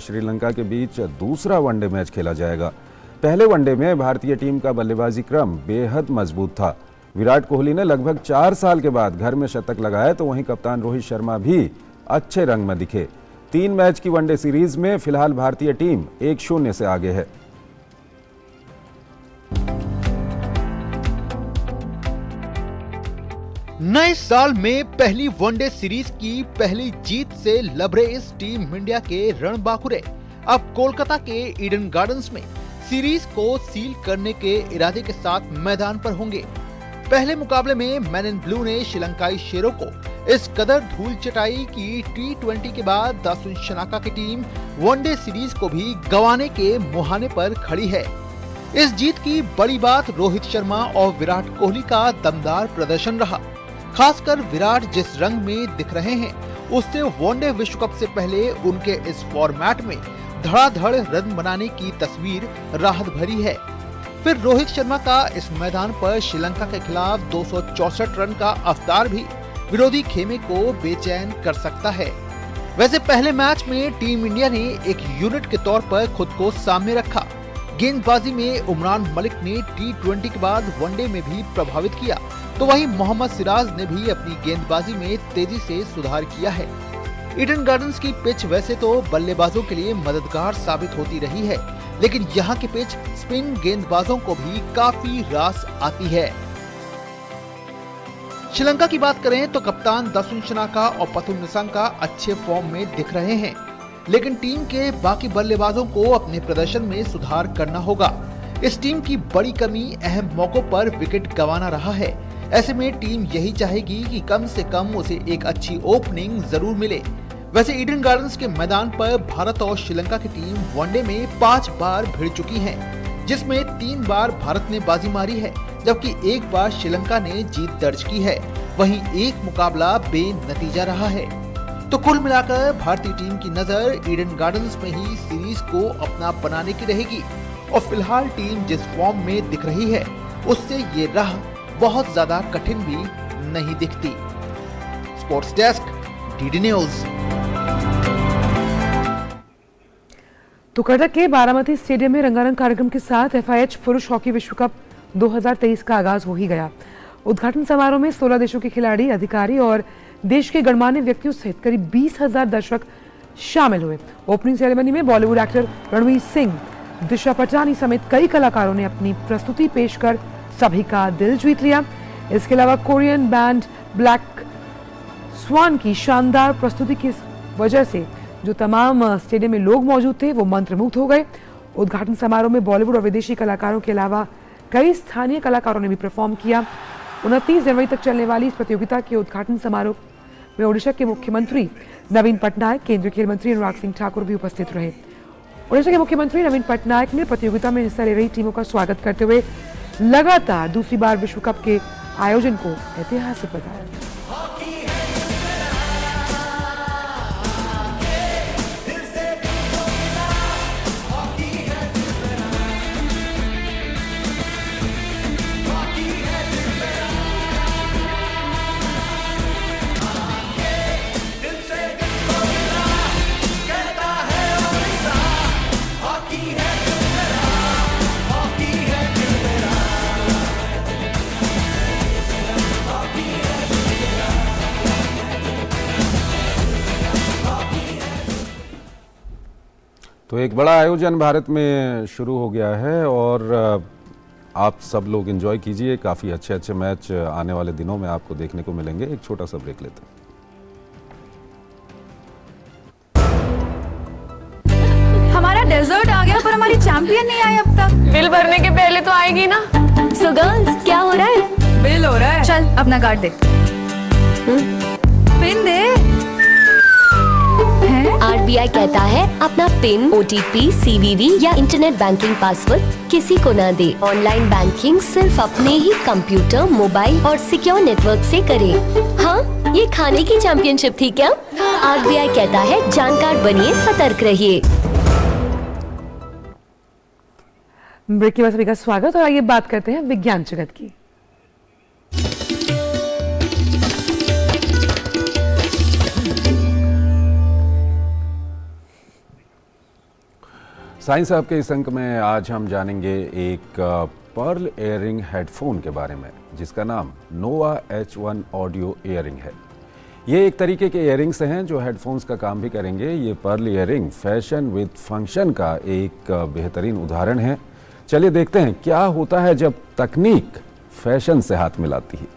श्रीलंका के बीच दूसरा वनडे मैच खेला जाएगा। पहले वनडे में भारतीय टीम का बल्लेबाजी क्रम बेहद मजबूत था। विराट कोहली ने लगभग 4 साल के बाद घर में शतक लगाया, तो वहीं कप्तान रोहित शर्मा भी अच्छे रंग में दिखे। 3 मैच की वनडे सीरीज में फिलहाल भारतीय टीम 1-0 से आगे है। नए साल में पहली वनडे सीरीज की पहली जीत से लबरे इस टीम इंडिया के रणबांकुरे अब कोलकाता के ईडन गार्डन्स में सीरीज को सील करने के इरादे के साथ मैदान पर होंगे। पहले मुकाबले में मैन इन ब्लू ने श्रीलंकाई शेरों को इस कदर धूल चटाई कि T20 के बाद दासुन शनाका की टीम वनडे सीरीज को भी गंवाने के मुहाने पर खड़ी है। इस जीत की बड़ी बात रोहित शर्मा और विराट कोहली का दमदार प्रदर्शन रहा। खासकर विराट जिस रंग में दिख रहे हैं, उससे वनडे विश्व कप से पहले उनके इस फॉर्मेट में धड़ाधड़ रन बनाने की तस्वीर राहत भरी है। फिर रोहित शर्मा का इस मैदान पर श्रीलंका के खिलाफ 264 रन का अवतार भी विरोधी खेमे को बेचैन कर सकता है। वैसे पहले मैच में टीम इंडिया ने एक यूनिट के तौर पर खुद को सामने रखा। गेंदबाजी में उमरान मलिक ने T20 के बाद वनडे में भी प्रभावित किया, तो वहीं मोहम्मद सिराज ने भी अपनी गेंदबाजी में तेजी से सुधार किया है। ईडन गार्डन्स की पिच वैसे तो बल्लेबाजों के लिए मददगार साबित होती रही है, लेकिन यहाँ की पिच स्पिन गेंदबाजों को भी काफी रास आती है। श्रीलंका की बात करें तो कप्तान दासुन शनाका और पथुम निसांका अच्छे फॉर्म में दिख रहे हैं, लेकिन टीम के बाकी बल्लेबाजों को अपने प्रदर्शन में सुधार करना होगा। इस टीम की बड़ी कमी अहम मौकों पर विकेट गंवाना रहा है। ऐसे में टीम यही चाहेगी कि कम से कम उसे एक अच्छी ओपनिंग जरूर मिले। वैसे ईडन गार्डन्स के मैदान पर भारत और श्रीलंका की टीम वनडे में 5 बार भिड़ चुकी है, जिसमें 3 बार भारत ने बाजी मारी है, जबकि 1 बार श्रीलंका ने जीत दर्ज की है। वहीं एक मुकाबला बेनतीजा रहा है। तो कुल मिलाकर भारतीय टीम की नजर ईडन गार्डन्स में ही सीरीज को अपना बनाने की रहेगी और फिलहाल टीम जिस फॉर्म में दिख रही है, उससे ये राह बहुत ज्यादा कठिन भी नहीं दिखती। Sports desk, DD news. तो कटक के बारामती स्टेडियम में रंगारंग कार्यक्रम के साथ FIH पुरुष हॉकी विश्व कप 2023 का आगाज हो ही गया। उद्घाटन समारोह में 16 देशों के खिलाड़ी, अधिकारी और देश के गणमान्य व्यक्तियों सहित करीब 20,000 दर्शक शामिल हुए। ओपनिंग सेरेमनी में बॉलीवुड एक्टर रणवीर सिंह, दिशा पटानी समेत कई कलाकारों ने अपनी प्रस्तुति पेश कर सभी का दिल जीत लिया। इसके अलावा कोरियन बैंड ब्लैक स्वान की शानदार प्रस्तुति की वजह से जो तमाम स्टेडियम में लोग मौजूद थे वो मंत्रमुग्ध हो गए। उद्घाटन समारोह में बॉलीवुड और विदेशी कलाकारों के अलावा कई स्थानीय कलाकारों ने भी परफॉर्म किया। 29 जनवरी तक चलने वाली इस प्रतियोगिता के उद्घाटन समारोह में ओडिशा के मुख्यमंत्री नवीन पटनायक, केंद्रीय खेल मंत्री अनुराग सिंह ठाकुर भी उपस्थित रहे। ओडिशा के मुख्यमंत्री नवीन पटनायक ने प्रतियोगिता में हिस्सा ले रही टीमों का स्वागत करते हुए लगातार दूसरी बार विश्व कप के आयोजन को ऐतिहासिक बताया। तो एक बड़ा आयोजन भारत में शुरू हो गया है और आप सब लोग एंजॉय कीजिए। काफ़ी अच्छे अच्छे मैच आने वाले दिनों में आपको देखने को मिलेंगे। एक छोटा सा ब्रेक लेते हैं। हमारा डेजर्ट आ गया पर हमारी चैंपियन नहीं आई अब तक। बिल भरने के पहले तो आएगी ना। सो गर्ल्स, क्या हो रहा है? बिल हो रहा है। चल अपना कार्ड दे। पिन दे। RBI कहता है अपना पिन, OTP, CVV या इंटरनेट बैंकिंग पासवर्ड किसी को ना दे। ऑनलाइन बैंकिंग सिर्फ अपने ही कंप्यूटर, मोबाइल और सिक्योर नेटवर्क से करें। हाँ, ये खाने की चैंपियनशिप थी क्या? RBI कहता है जानकार बनिए, सतर्क रहिए। ब्रेक के बाद सभी का स्वागत और आइए बात करते हैं विज्ञान जगत की। साइंस हब के इस अंक में आज हम जानेंगे एक पर्ल इयररिंग हेडफोन के बारे में जिसका नाम नोवा H1 ऑडियो इयररिंग है। ये एक तरीके के इयररिंग्स हैं जो हेडफोन्स का काम भी करेंगे। ये pearl earring fashion with function का एक बेहतरीन उदाहरण है। चलिए देखते हैं क्या होता है जब तकनीक फैशन से हाथ मिलाती है।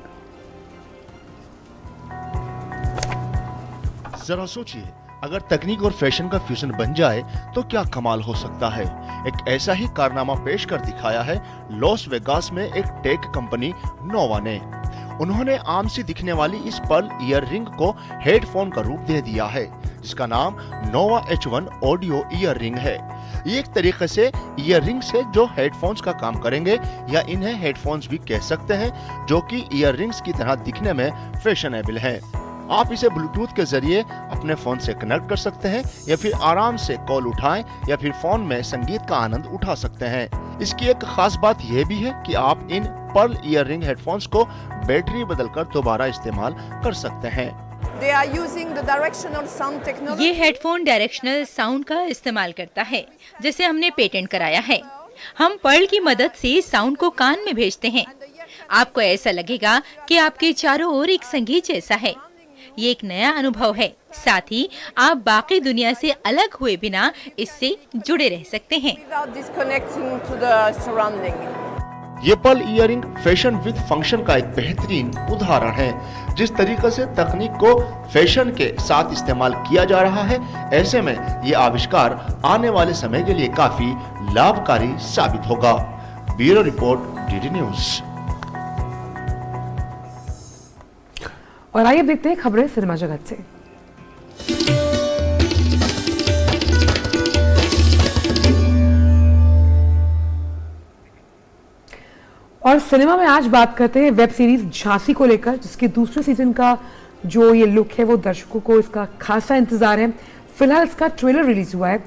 जरा सोचिए, अगर तकनीक और फैशन का फ्यूजन बन जाए तो क्या कमाल हो सकता है। एक ऐसा ही कारनामा पेश कर दिखाया है लॉस वेगास में एक टेक कंपनी नोवा ने। उन्होंने आम सी दिखने वाली इस पर्ल ईयर रिंग को हेडफोन का रूप दे दिया है जिसका नाम नोवा H1 ऑडियो ईयर रिंग है। ये एक तरीके से ईयर रिंग्स है जो हेडफोन्स का काम करेंगे, या इन्हें हेडफोन्स भी कह सकते हैं, जो कि ईयर रिंग्स की तरह दिखने में फैशनेबल है। आप इसे ब्लूटूथ के जरिए अपने फोन से कनेक्ट कर सकते हैं या फिर आराम से कॉल उठाएं या फिर फोन में संगीत का आनंद उठा सकते हैं। इसकी एक खास बात यह भी है कि आप इन पर्ल ईयर रिंग हेडफोन्स को बैटरी बदलकर दोबारा इस्तेमाल कर सकते हैं। ये हेडफोन डायरेक्शनल साउंड का इस्तेमाल करता है जिसे हमने पेटेंट कराया है। हम पर्ल की मदद से साउंड को कान में भेजते हैं। आपको ऐसा लगेगा कि आपके चारों ओर एक संगीत जैसा है। ये एक नया अनुभव है, साथ ही आप बाकी दुनिया से अलग हुए बिना इससे जुड़े रह सकते हैं। ये pearl earring fashion with function का एक बेहतरीन उदाहरण है। जिस तरीके से तकनीक को फैशन के साथ इस्तेमाल किया जा रहा है, ऐसे में ये आविष्कार आने वाले समय के लिए काफी लाभकारी साबित होगा। Bureau report, DD news. और आइए देखते हैं खबरें सिनेमा जगत से। और सिनेमा में आज बात करते हैं वेब सीरीज झांसी को लेकर, जिसके दूसरे सीजन का जो ये लुक है वो दर्शकों को इसका खासा इंतजार है। फिलहाल इसका ट्रेलर रिलीज हुआ है।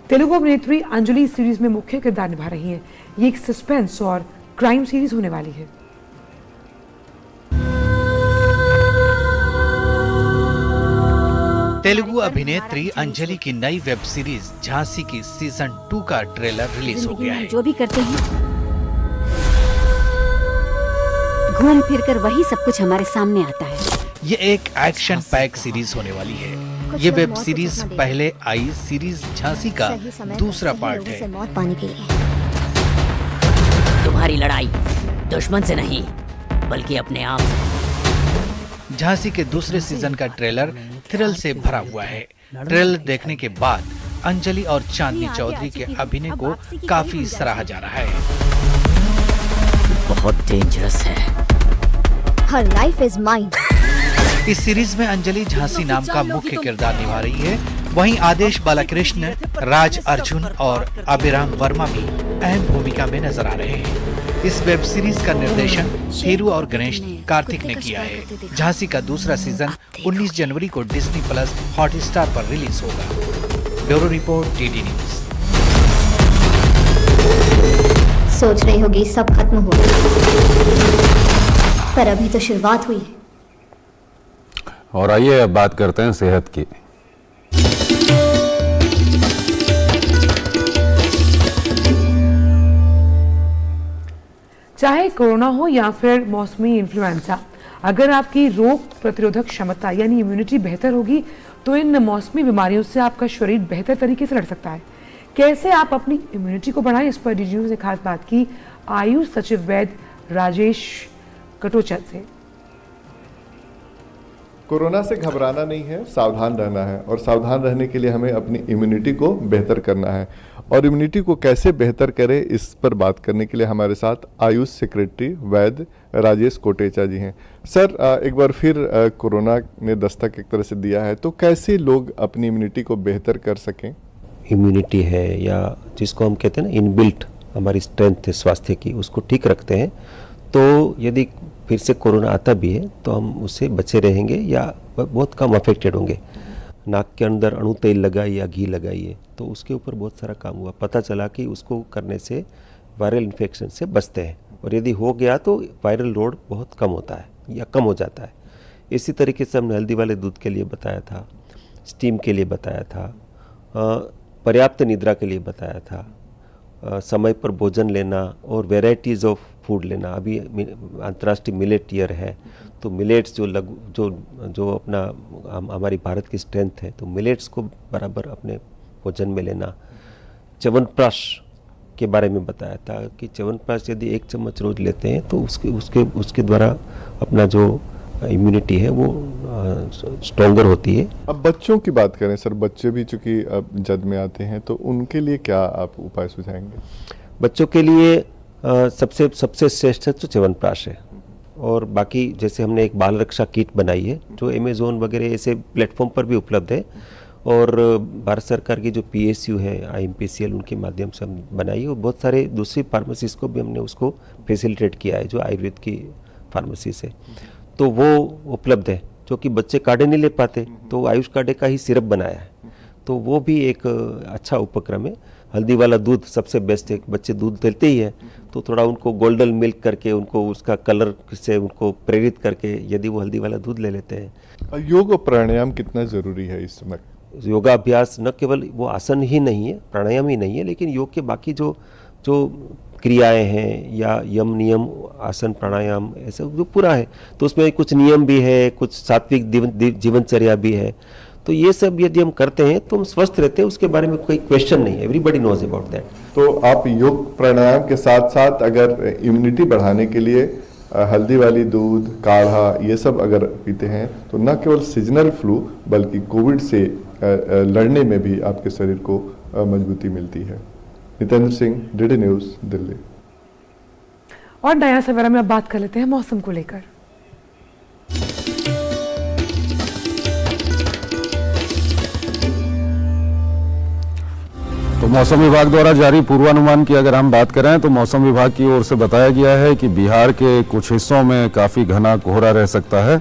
तेलुगु अभिनेत्री अंजलि सीरीज में मुख्य किरदार निभा रही हैं। ये एक सस्पेंस और क्राइम सीरीज होने वाली है। तेलुगु अभिनेत्री अंजलि की नई वेब सीरीज झांसी की सीजन 2 का ट्रेलर रिलीज हो गया है। जो भी करते हैं घूम फिर कर वही सब कुछ हमारे सामने आता है। ये एक एक्शन पैक सीरीज होने वाली है। ये वेब सीरीज पहले आई सीरीज झांसी का दूसरा पार्ट है। मौत पाने के लिए तुम्हारी लड़ाई दुश्मन से नहीं बल्कि अपने आप से। झांसी के दूसरे सीजन का ट्रेलर थ्रिल से भरा हुआ है। ट्रेलर देखने के बाद अंजलि और चांदनी चौधरी के अभिनय को काफी सराहा जा रहा है। बहुत डेंजरस है। हर लाइफ इज माइन। इस सीरीज में अंजलि झांसी नाम का मुख्य किरदार निभा रही है। वहीं आदेश बालाकृष्ण, राज अर्जुन और अभिराम वर्मा भी अहम भूमिका में नजर आ रहे हैं। इस वेब सीरीज का निर्देशन थेरू और गणेश कार्तिक ने किया है। झांसी का दूसरा सीजन 19 जनवरी को डिज्नी प्लस हॉटस्टार पर रिलीज होगा। Bureau report, DD news. सोच रही होगी सब खत्म हुआ, पर अभी तो शुरुआत हुई है। और आइए अब बात करते हैं सेहत की। चाहे कोरोना हो या फिर मौसमी इन्फ्लुएंजा, अगर आपकी रोग प्रतिरोधक क्षमता यानी इम्यूनिटी बेहतर होगी तो इन मौसमी बीमारियों से आपका शरीर बेहतर तरीके से लड़ सकता है। कैसे आप अपनी इम्यूनिटी को बढ़ाएं, इस पर डीडी न्यूज ने खास बात की आयुष सचिव वैद्य राजेश कटोचर से। कोरोना से घबराना नहीं है, सावधान रहना है और सावधान रहने के लिए हमें अपनी इम्यूनिटी को बेहतर करना है। और इम्यूनिटी को कैसे बेहतर करें, इस पर बात करने के लिए हमारे साथ आयुष सेक्रेटरी वैद्य राजेश कोटेचा जी हैं। सर, एक बार फिर कोरोना ने दस्तक एक तरह से दिया है, तो कैसे लोग अपनी इम्यूनिटी को बेहतर कर सकें? इम्यूनिटी है या जिसको हम कहते हैं ना इनबिल्ट हमारी स्ट्रेंथ है स्वास्थ्य की, उसको ठीक रखते हैं तो यदि फिर से कोरोना आता भी है तो हम उससे बचे रहेंगे या बहुत कम अफेक्टेड होंगे। नाक के अंदर अणु तेल लगाइए या घी लगाइए, तो उसके ऊपर बहुत सारा काम हुआ, पता चला कि उसको करने से वायरल इन्फेक्शन से बचते हैं और यदि हो गया तो वायरल लोड बहुत कम होता है या कम हो जाता है। इसी तरीके से हमने हल्दी वाले दूध के लिए बताया था, स्टीम के लिए बताया था, पर्याप्त निद्रा के लिए बताया था, समय पर भोजन लेना और वेराइटीज़ ऑफ फूड लेना। अभी अंतर्राष्ट्रीय मिलेट ईयर है तो मिलेट्स जो अपना हमारी भारत की स्ट्रेंथ है, तो मिलेट्स को बराबर अपने भोजन में लेना। च्यवनप्राश के बारे में बताया था कि च्यवनप्राश यदि 1 चम्मच रोज लेते हैं तो उसके द्वारा अपना जो इम्यूनिटी है वो स्ट्रॉन्गर होती है। अब बच्चों की बात करें सर, बच्चे भी चूंकि अब जद में आते हैं, तो उनके लिए क्या आप उपाय सुझाएंगे? बच्चों के लिए सबसे श्रेष्ठ तो च्यवनप्राश है और बाकी जैसे हमने एक बाल रक्षा किट बनाई है जो अमेज़ॉन वगैरह ऐसे प्लेटफॉर्म पर भी उपलब्ध है और भारत सरकार की जो PSU है IMPCL उनके माध्यम से हम बनाई है और बहुत सारे दूसरी फार्मेसीज को भी हमने उसको फैसिलिटेट किया है जो आयुर्वेद की फार्मेसी से, तो वो उपलब्ध है। जो कि बच्चे काढ़े नहीं ले पाते तो आयुष काढ़े का ही सिरप बनाया है, तो वो भी एक अच्छा उपक्रम है। हल्दी वाला दूध सबसे बेस्ट है, बच्चे दूध देते ही है तो थोड़ा उनको गोल्डन मिल्क करके उनको उसका कलर से उनको प्रेरित करके यदि वो हल्दी वाला दूध ले लेते हैं। योग और प्राणायाम कितना जरूरी है इस समय? योगाभ्यास न केवल वो आसन ही नहीं है, प्राणायाम ही नहीं है, लेकिन योग के बाकी जो क्रियाएं हैं या यम नियम आसन प्राणायाम ऐसा जो पूरा है, तो उसमें कुछ नियम भी है, कुछ सात्विक जीवनचर्या भी है, तो ये सब यदि हम करते हैं तो हम स्वस्थ रहते हैं, उसके बारे में कोई क्वेश्चन नहीं है, एवरीबॉडी नोज अबाउट दैट। तो आप योग प्राणायाम के साथ साथ अगर इम्यूनिटी बढ़ाने के लिए हल्दी वाली दूध, काढ़ा ये सब अगर पीते हैं तो न केवल सीजनल फ्लू बल्कि कोविड से लड़ने में भी आपके शरीर को मजबूती मिलती है। Nitendra Singh, DD news, Delhi. और नया सवेरा में अब बात कर लेते हैं मौसम को लेकर। तो मौसम विभाग द्वारा जारी पूर्वानुमान की अगर हम बात करें तो मौसम विभाग की ओर से बताया गया है कि बिहार के कुछ हिस्सों में काफ़ी घना कोहरा रह सकता है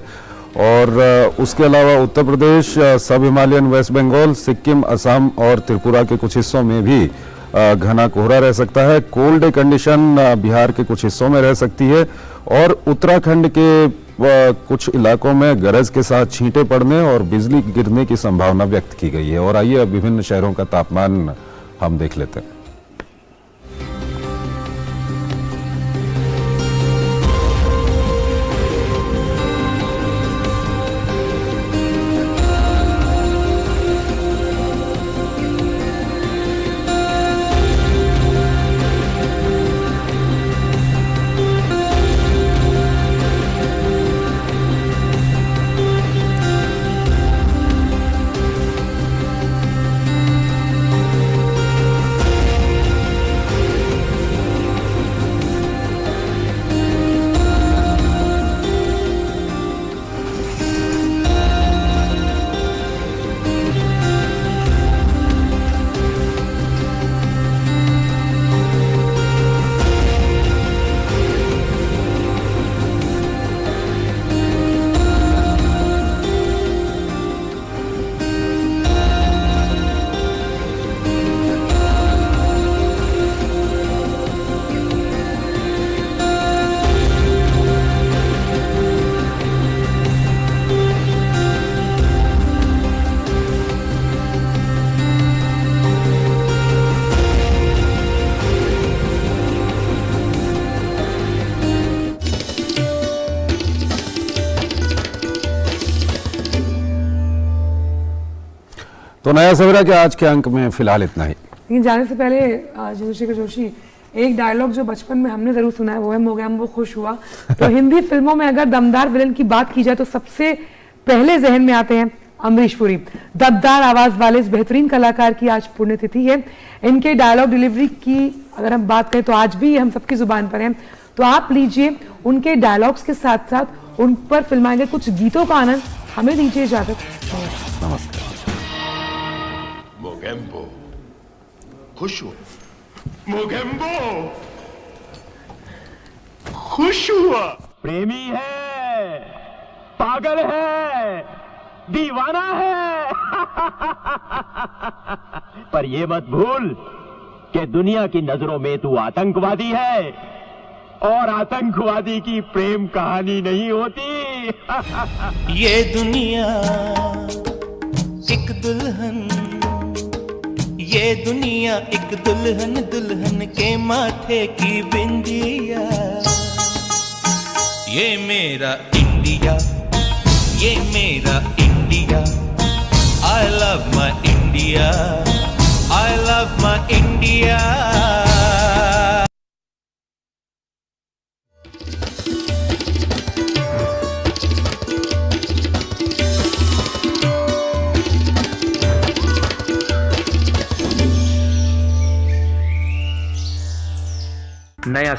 और उसके अलावा उत्तर प्रदेश, सब हिमालयन वेस्ट बंगाल, सिक्किम, असम और त्रिपुरा के कुछ हिस्सों में भी घना कोहरा रह सकता है। कोल्ड कंडीशन बिहार के कुछ हिस्सों में रह सकती है और उत्तराखंड के कुछ इलाकों में गरज के साथ छींटे पड़ने और बिजली गिरने की संभावना व्यक्त की गई है। और आइए अब विभिन्न शहरों का तापमान हम देख लेते हैं। तो नया सवेरा के आज के अंक में फिलहाल इतना ही। लेकिन जाने से पहले चंद्रशेखर जोशी, एक डायलॉग जो बचपन में हमने जरूर सुना है वो है मोगैम्बो खुश हुआ। तो हिंदी फिल्मों में अगर दमदार विलन की बात की जाए तो सबसे पहले जहन में आते हैं अमरीश पुरी। दबदार आवाज वाले इस बेहतरीन कलाकार की आज पुण्यतिथि है। इनके डायलॉग डिलीवरी की अगर हम बात करें तो आज भी हम सबकी जुबान पर हैं। तो आप लीजिए उनके डायलॉग्स के साथ साथ उन पर फिल्माए गए कुछ गीतों का आनंद। हमें दीजिए इजाजत। नमस्कार। मोगेम्बो खुश हुआ, मोगेम्बो खुश हुआ। प्रेमी है, पागल है, दीवाना है। पर ये मत भूल कि दुनिया की नजरों में तू आतंकवादी है और आतंकवादी की प्रेम कहानी नहीं होती। ये दुनिया एक दुल्हन, ये दुनिया एक दुल्हन, दुल्हन के माथे की बिंदिया। ये मेरा इंडिया, ये मेरा India. I love my India, I love my India. नया